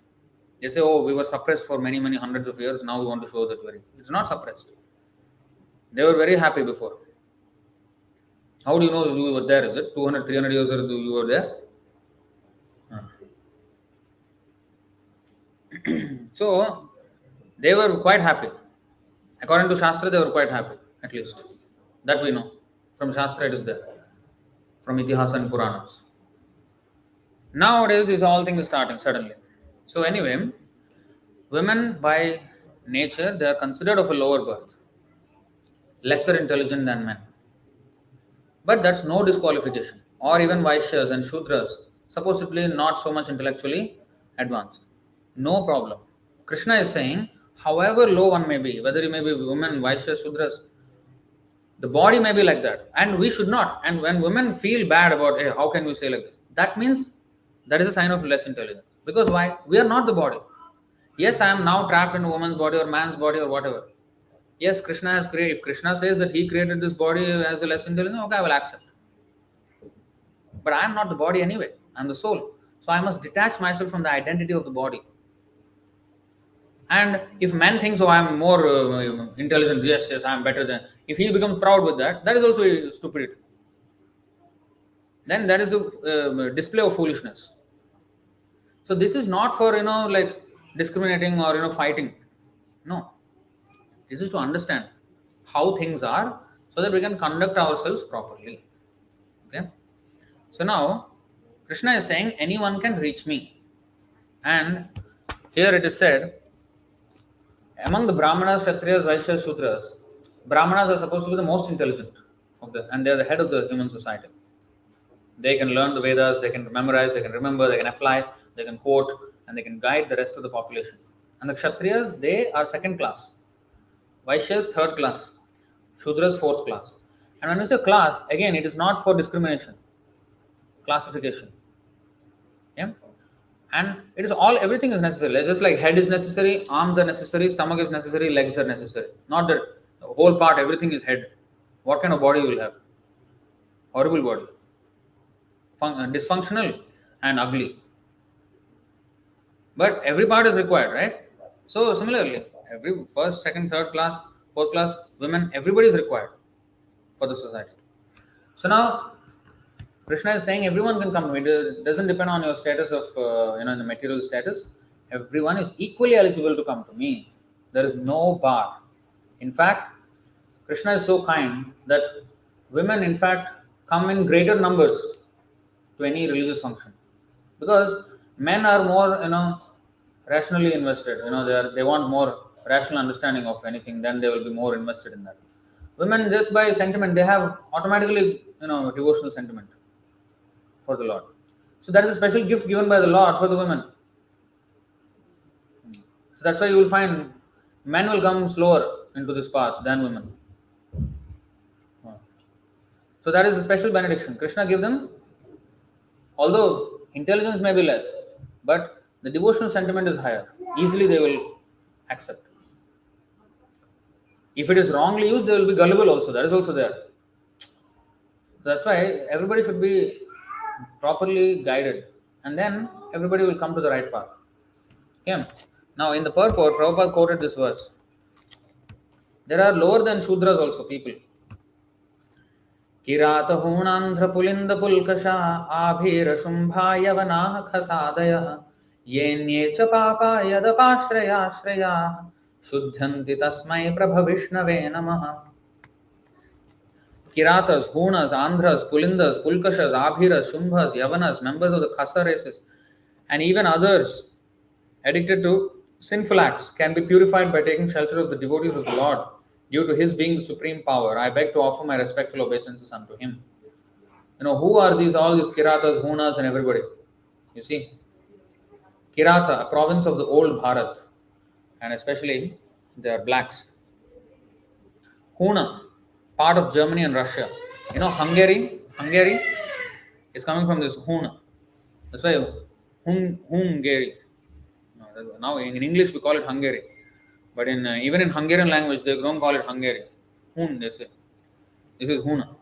They say, oh, we were suppressed for many, many hundreds of years. Now we want to show that very. It's not suppressed. They were very happy before. How do you know you were there? Is it 200, 300 years ago you were there? So they were quite happy. According to Shastra, they were quite happy, at least. That we know. From Shastra, it is there. From Itihasa and Puranas. Nowadays, these all things are starting suddenly. So anyway, women by nature, they are considered of a lower birth, lesser intelligent than men. But that's no disqualification. Or even Vaishyas and Shudras, supposedly not so much intellectually advanced. No problem. Krishna is saying, however low one may be, whether you may be women, Vaishyas, Shudras, the body may be like that. And we should not. And when women feel bad about, hey, how can we say like this? That means that is a sign of less intelligence. Because why? We are not the body. Yes, I am now trapped in a woman's body or man's body or whatever. Yes, Krishna has created. If Krishna says that he created this body as a less intelligent, okay, I will accept. But I am not the body anyway. I am the soul. So I must detach myself from the identity of the body. And if man thinks, oh, I am more intelligent, yes, I am better than. If he becomes proud with that, that is also stupidity. Then that is a display of foolishness. So this is not for like discriminating or fighting. No, this is to understand how things are so that we can conduct ourselves properly. Okay. So now Krishna is saying anyone can reach me, and here it is said among the Brahmanas, Kshatriyas, Vaishyas, Shudras, Brahmanas are supposed to be the most intelligent of and they are the head of the human society. They can learn the Vedas, they can memorize, they can remember, they can apply, they can quote, and they can guide the rest of the population. And the Kshatriyas, they are second class. Vaishyas, third class. Shudras, fourth class. And when you say class, again, it is not for discrimination, classification. Yeah? And it is everything is necessary. Just like head is necessary, arms are necessary, stomach is necessary, legs are necessary. Not that the whole part, everything is head. What kind of body you will have? Horrible body. Dysfunctional and ugly. But every part is required, right? So similarly, every first, second, third class, fourth class, women, everybody is required for the society. So now, Krishna is saying everyone can come to me. It doesn't depend on your status of, the material status. Everyone is equally eligible to come to me. There is no bar. In fact, Krishna is so kind that women, in fact, come in greater numbers to any religious function, because men are more, rationally invested. They want more rational understanding of anything. Then they will be more invested in that. Women, just by sentiment, they have automatically, devotional sentiment for the Lord. So that is a special gift given by the Lord for the women. So that's why you will find men will come slower into this path than women. So that is a special benediction. Krishna gave them, although intelligence may be less, but the devotional sentiment is higher. Easily they will accept. If it is wrongly used, they will be gullible also. That is also there. That's why everybody should be properly guided, and then everybody will come to the right path. Okay. Now, in the purport, Prabhupada quoted this verse. There are lower than Shudras also people. Kirat हूणांध्र पुलिंद पुल्कषा Abhir Shumbha यवनाः खसादयः येन्ये च पापा यदपाश्रयाश्रया शुद्धन्ति तस्मै प्रभविष्णवे नमः. Kiratas, Hunas, Andhras, Pulindas, Pulkashas, Abhiras, Shumbhas, Yavanas, members of the Khasa races, and even others addicted to sinful acts can be purified by taking shelter of the devotees of the Lord due to His being the supreme power. I beg to offer my respectful obeisances unto Him. Who are these, all these Kiratas, Hunas, and everybody? You see, Kirata, a province of the old Bharat, and especially they are blacks. Huna, part of Germany and Russia. Hungary is coming from this Huna. That's why Hungary. Now in English we call it Hungary, but in even in Hungarian language they don't call it Hungary. Hun, they say. This is Huna.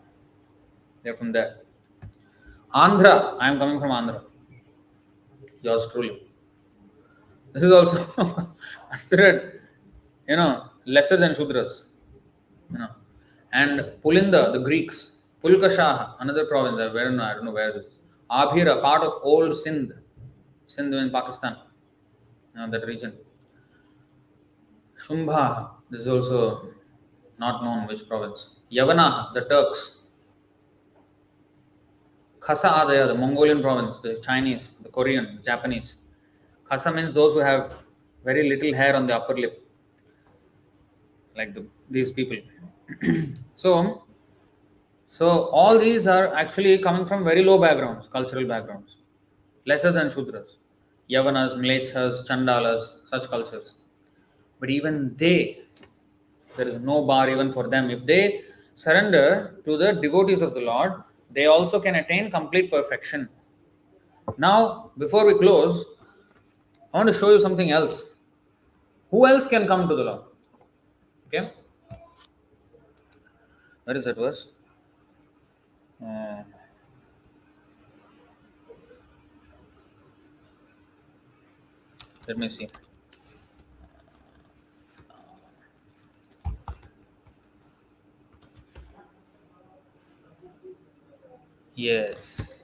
They're from there. Andhra, I am coming from Andhra. Yours truly. This is also considered, lesser than Shudras. And Pulinda, the Greeks. Pulkashah, another province. I don't know where this is. Abhira, part of old Sindh. Sindh in Pakistan. That region. Shumbha, this is also not known which province. Yavana, the Turks. Khasa Adaya, the Mongolian province, the Chinese, the Korean, the Japanese. Khasa means those who have very little hair on the upper lip, like these people. So all these are actually coming from very low backgrounds, cultural backgrounds, lesser than Shudras, Yavanas, Mlechas, Chandalas, such cultures. But even there is no bar even for them. If they surrender to the devotees of the Lord, they also can attain complete perfection. Now, before we close, I want to show you something else. Who else can come to the Lord? Okay? Where is that verse? Let me see. Yes.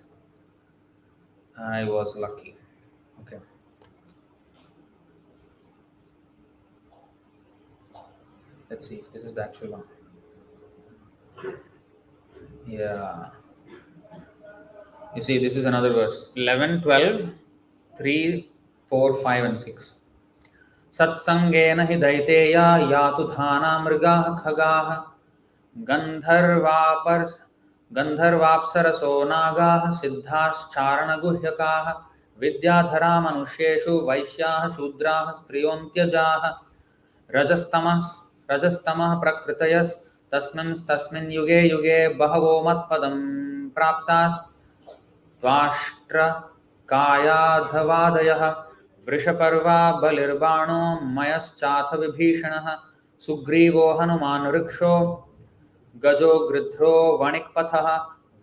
I was lucky. Okay. Let's see if this is the actual one. Yeah. You see, this is another verse. 11, 12, 3, 4, 5 and 6. Satsangena hi daiteya yatu dhana mrigaha khagaha गंधर्वाप्सरसो नागाः सिद्धाश्चारण गुह्यकाः Vidyadhara मनुष्येषु वैश्याः शूद्राः स्त्रियोऽन्त्यजाः रजस्तमः प्रकृतयस्तस्मिन् युगे युगे बहवो मत्पदं प्राप्तास् त्वाष्ट्रकायाधवादयः वृषपर्वा बलिर्बाणो मयश्चाथ विभीषणः सुग्रीवो हनुमान् वृक्षो गजो गृध्रो वणिक्पथः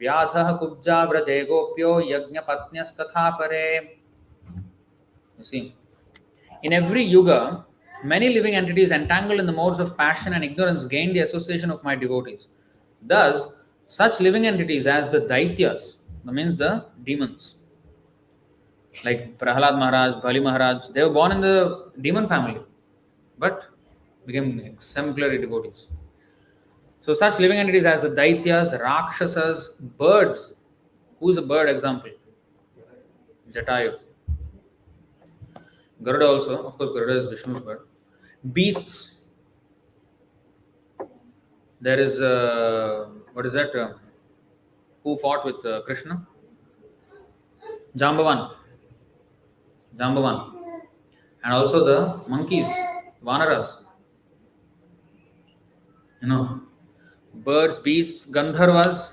व्याधः कुब्जा व्रजे गोप्यो यज्ञपत्न्यस्तथा परे. You see, in every yuga, many living entities entangled in the modes of passion and ignorance gain the association of my devotees. Thus, such living entities as the Daityas, that means the demons, like Prahlad Maharaj, Bali Maharaj, they were born in the demon family, but became exemplary devotees. So such living entities as the Daityas, Rakshasas, birds. Who is a bird example? Jatayu. Garuda also. Of course, Garuda is Vishnu's bird. Beasts. There is, what is that? Who fought with Krishna? Jambavan. And also the monkeys, Vanaras. Birds, beasts, Gandharvas,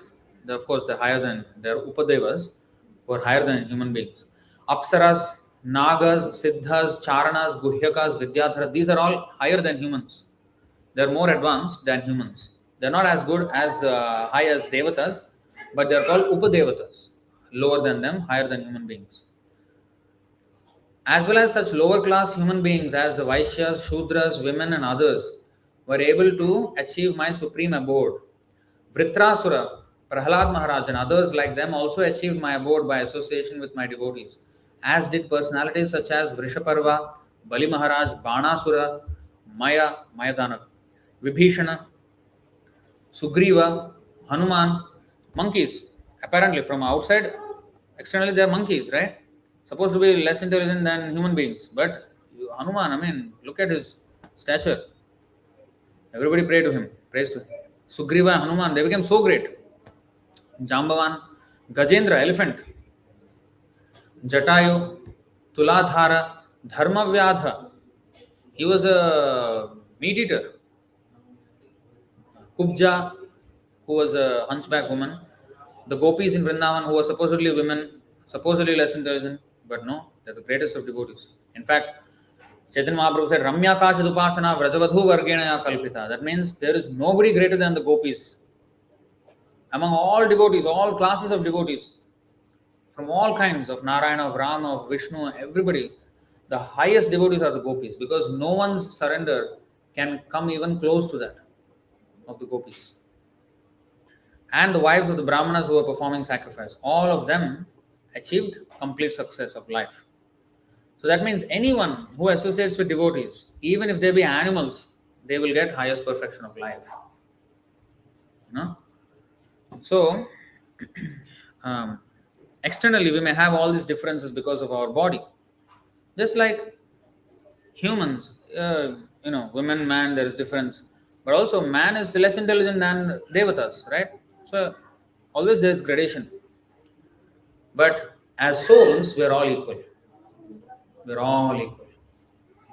of course, they're higher than, they're Upadevas, who are higher than human beings. Apsaras, Nagas, Siddhas, Charanas, Guhyakas, Vidyadhara, these are all higher than humans. They're more advanced than humans. They're not as good as high as Devatas, but they are called Upadevatas, lower than them, higher than human beings. As well as such lower class human beings as the Vaishyas, Shudras, women, and others were able to achieve my supreme abode. Vritrasura, Prahlad Maharaj, and others like them also achieved my abode by association with my devotees, as did personalities such as Vrishaparva, Bali Maharaj, Banasura, Mayadanav, Vibhishana, Sugriva, Hanuman, monkeys. Apparently, from outside, externally they are monkeys, right? Supposed to be less intelligent than human beings. But Hanuman, I mean, look at his stature. Everybody pray to him, praise to him. Sugriva and Hanuman, they became so great. Jambavan, Gajendra, elephant. Jatayu, Tuladhara, Dharmavyadha. He was a meat eater. Kubja, who was a hunchback woman. The gopis in Vrindavan, who were supposedly women, supposedly less intelligent, but no, they're the greatest of devotees. In fact, Chaitanya Mahaprabhu said, Ramya Kachadupasana Vrajavadhu Vargenaya Kalpita. That means there is nobody greater than the gopis. Among all devotees, all classes of devotees, from all kinds of Narayana, of Rama, of Vishnu, everybody, the highest devotees are the gopis, because no one's surrender can come even close to that of the gopis. And the wives of the Brahmanas who were performing sacrifice, all of them achieved complete success of life. So that means anyone who associates with devotees, even if they be animals, they will get highest perfection of life. So, externally we may have all these differences because of our body. Just like humans, women, man, there is difference. But also man is less intelligent than devatas, right? So always there is gradation. But as souls, we are all equal. We are all equal.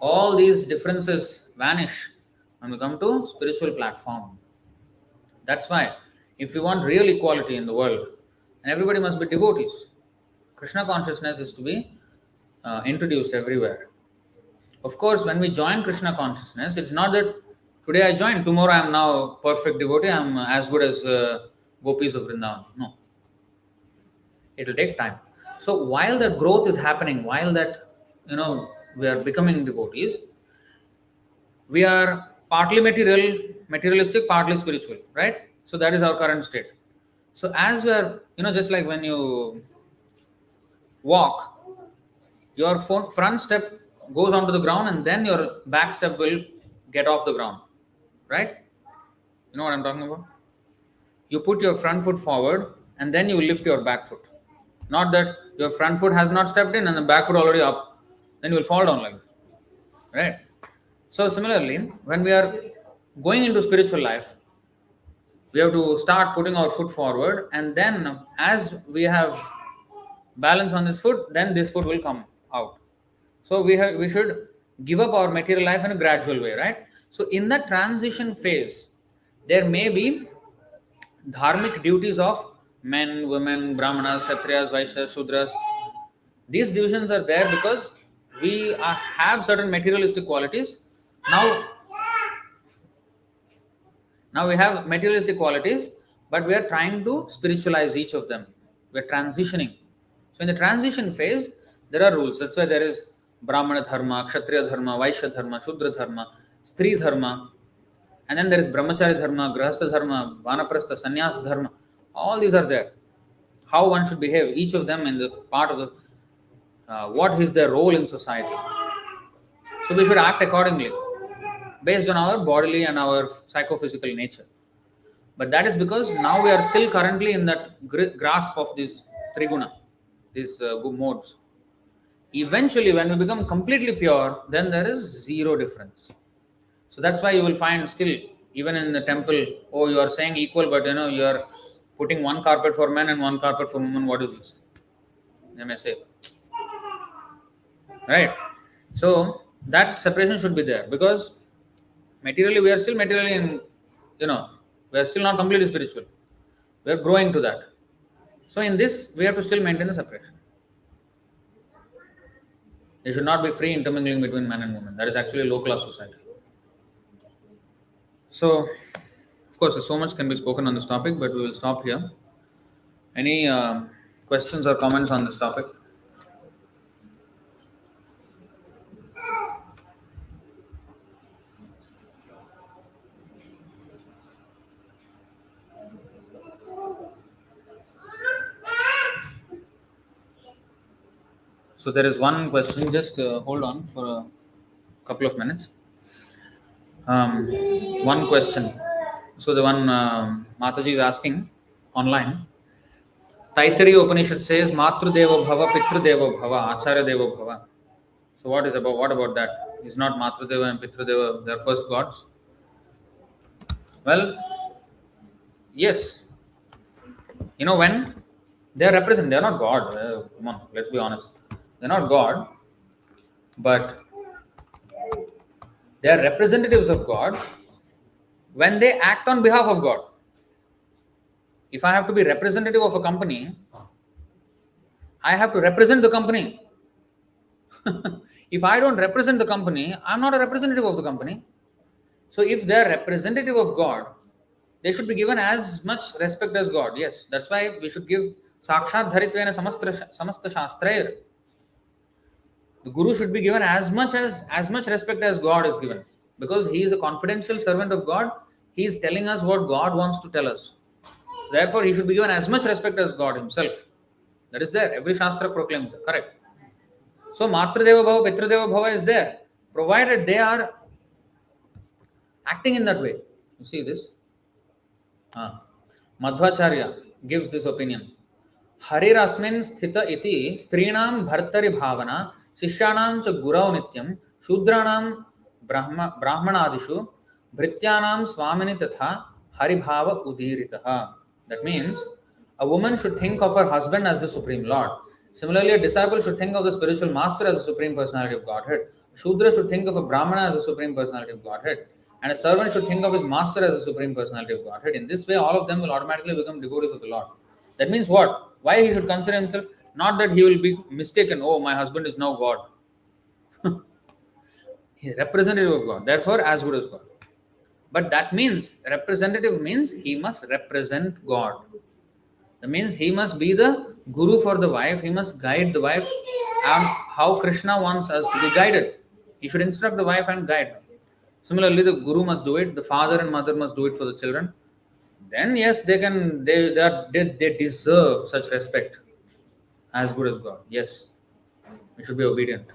All these differences vanish when we come to spiritual platform. That's why if you want real equality in the world, and everybody must be devotees, Krishna consciousness is to be introduced everywhere. Of course, when we join Krishna consciousness, it's not that today I joined, tomorrow I am now perfect devotee, I am as good as gopis of Vrindavan. No. It will take time. So while that growth is happening, while that, we are becoming devotees, we are partly materialistic, partly spiritual, right? So that is our current state. So as we are, just like when you walk, your front step goes onto the ground and then your back step will get off the ground, right? You know what I'm talking about? You put your front foot forward and then you lift your back foot. Not that your front foot has not stepped in and the back foot already up, then you will fall down like that, right? So similarly, when we are going into spiritual life, we have to start putting our foot forward, and then as we have balance on this foot, then this foot will come out. So we should give up our material life in a gradual way, right? So in that transition phase, there may be dharmic duties of men, women, brahmanas, kshatriyas, vaishyas, shudras. These divisions are there because we have certain materialistic qualities. Now we have materialistic qualities, but we are trying to spiritualize each of them. We are transitioning. So in the transition phase, there are rules. That's why there is Brahmana dharma, Kshatriya dharma, Vaishya dharma, Shudra dharma, Stri dharma, and then there is Brahmachari dharma, Grahastha dharma, Vanaprastha, Sannyas dharma. All these are there. How one should behave, each of them in the part of the what is their role in society. So we should act accordingly based on our bodily and our psychophysical nature. But that is because now we are still currently in that grasp of these triguna, these modes. Eventually, when we become completely pure, then there is zero difference. So that's why you will find still, even in the temple, oh, you are saying equal, but you are putting one carpet for men and one carpet for women. What is this? They may say. Right? So that separation should be there, because materially we are still materially in, we are still not completely spiritual. We are growing to that. So in this, we have to still maintain the separation. There should not be free intermingling between men and women. That is actually a low-class society. So, of course, so much can be spoken on this topic, but we will stop here. Any questions or comments on this topic? So there is one question. Just hold on for a couple of minutes. Um, One question. So the one Mataji is asking online. Taittiriya Upanishad says Matrudeva Bhava, Pitrudeva Bhava, Acharya Deva Bhava. So what about that? Is not Matrudeva and Pitrudeva their first gods? Well, yes. When they are represent, they are not God. Come on, let's be honest. They're not God, but they are representatives of God when they act on behalf of God. If I have to be representative of a company, I have to represent the company. If I don't represent the company, I'm not a representative of the company. So if they're representative of God, they should be given as much respect as God. Yes, that's why we should give Sakshat Dharitvena Samasta Shastrair. The Guru should be given as much respect as God is given. Because he is a confidential servant of God, he is telling us what God wants to tell us. Therefore, he should be given as much respect as God himself. That is there. Every Shastra proclaims it. Correct. So Matradeva Bhava, Pitradeva Bhava is there, provided they are acting in that way. You see this? Madhvacharya gives this opinion. Harirasmin sthita iti strinam bhartari bhavana sishyanam cha gurau nityam shudranam brahmanadishu bhrityanam swamini tatha haribhava udiritaha. That means a woman should think of her husband as the Supreme Lord. Similarly, a disciple should think of the spiritual master as the Supreme Personality of Godhead. A Shudra should think of a Brahmana as the Supreme Personality of Godhead. And a servant should think of his master as the Supreme Personality of Godhead. In this way, all of them will automatically become devotees of the Lord. That means what? Why he should consider himself? Not that he will be mistaken, oh, my husband is now God. He is representative of God, therefore, as good as God. But that means, representative means he must represent God. That means he must be the guru for the wife, he must guide the wife and how Krishna wants us to be guided. He should instruct the wife and guide her. Similarly, the guru must do it, the father and mother must do it for the children. Then yes, they deserve such respect as good as God. Yes, we should be obedient.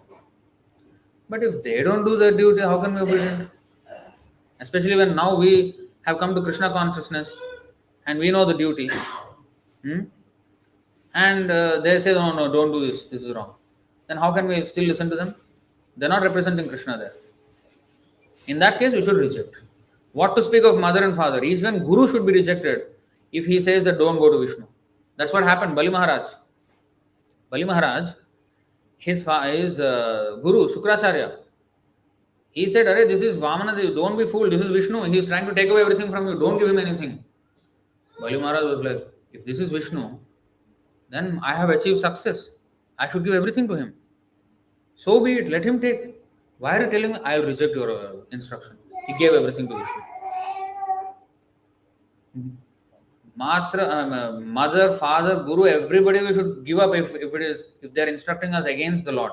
But if they don't do their duty, how can we be obedient? Especially when now we have come to Krishna consciousness and we know the duty. Hmm? And they say, no, no, don't do this, this is wrong. Then how can we still listen to them? They're not representing Krishna there. In that case, we should reject. What to speak of mother and father? Even Guru should be rejected if he says that don't go to Vishnu. That's what happened. Bali Maharaj. Bali Maharaj, his Guru, Shukracharya, he said, Arey, this is Vamana, don't be fooled, this is Vishnu. He is trying to take away everything from you. Don't give him anything. Bali Maharaj was like, if this is Vishnu, then I have achieved success. I should give everything to him. So be it, let him take. Why are you telling me I will reject your instruction? He gave everything to Vishnu. Mother, father, guru, everybody we should give up if they are instructing us against the Lord.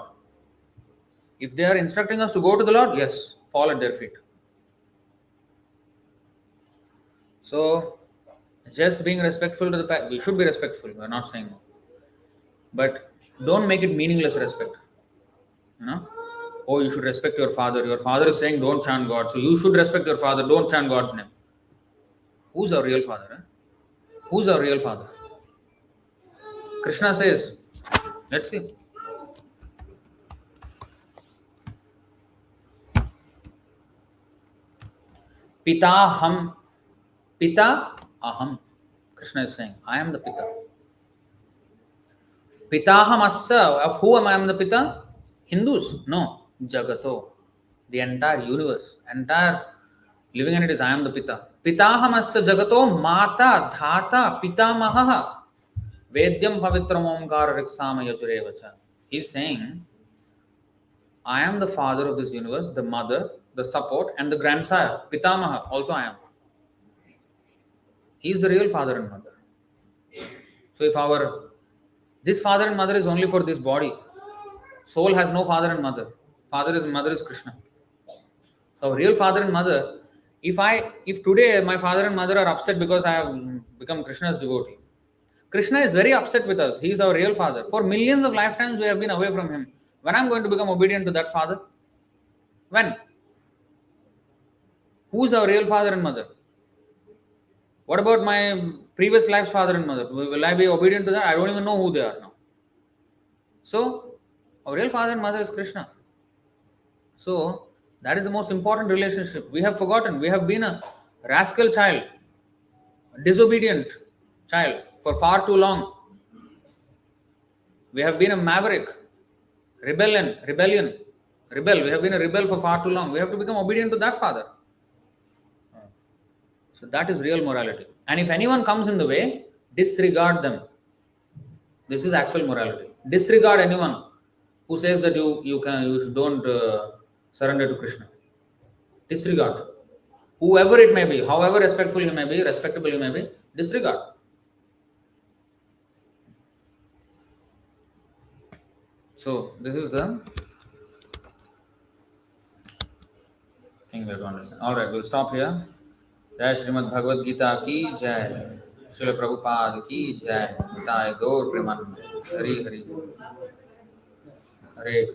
If they are instructing us to go to the Lord, yes, fall at their feet. So, just being respectful to the we should be respectful. We are not saying no, but don't make it meaningless respect. Oh, you should respect your father. Your father is saying don't chant God, so you should respect your father. Don't chant God's name. Who's our real father? Who's our real father? Krishna says, let's see. Pita aham. Pita aham. Krishna is saying, I am the Pita. Pitaham assa. Of who am I the Pita? Hindus? No. Jagato. The entire universe. Entire living entities, I am the Pita. Pitaham assa jagato mata dhata pitamaha. Vedyam pavitram omkara riksama yajurevacha. He's saying, I am the father of this universe, the mother, the support, and the grandsire. Pitamaha, also I am. He is the real father and mother. So if this father and mother is only for this body, soul has no father and mother. Mother is Krishna. So real father and mother, if today my father and mother are upset because I have become Krishna's devotee, Krishna is very upset with us. He is our real father. For millions of lifetimes we have been away from him. When I'm going to become obedient to that father? When? Who is our real father and mother? What about my previous life's father and mother? Will I be obedient to that? I don't even know who they are now. So, our real father and mother is Krishna. So, that is the most important relationship. We have forgotten. We have been a rascal child, a disobedient child for far too long. We have been a maverick, rebel. We have been a rebel for far too long. We have to become obedient to that father. So, that is real morality. And if anyone comes in the way, disregard them. This is actual morality. Disregard anyone who says that you don't surrender to Krishna. Disregard. Whoever it may be, however respectful you may be, respectable you may be, disregard. So this is the thing we have to understand. All right, we'll stop here. Jai Srimad Bhagavad Gita ki jai. Srila Prabhupada ki jai. Nitai Gaur Premanand. Hari Hari. Hare Krishna.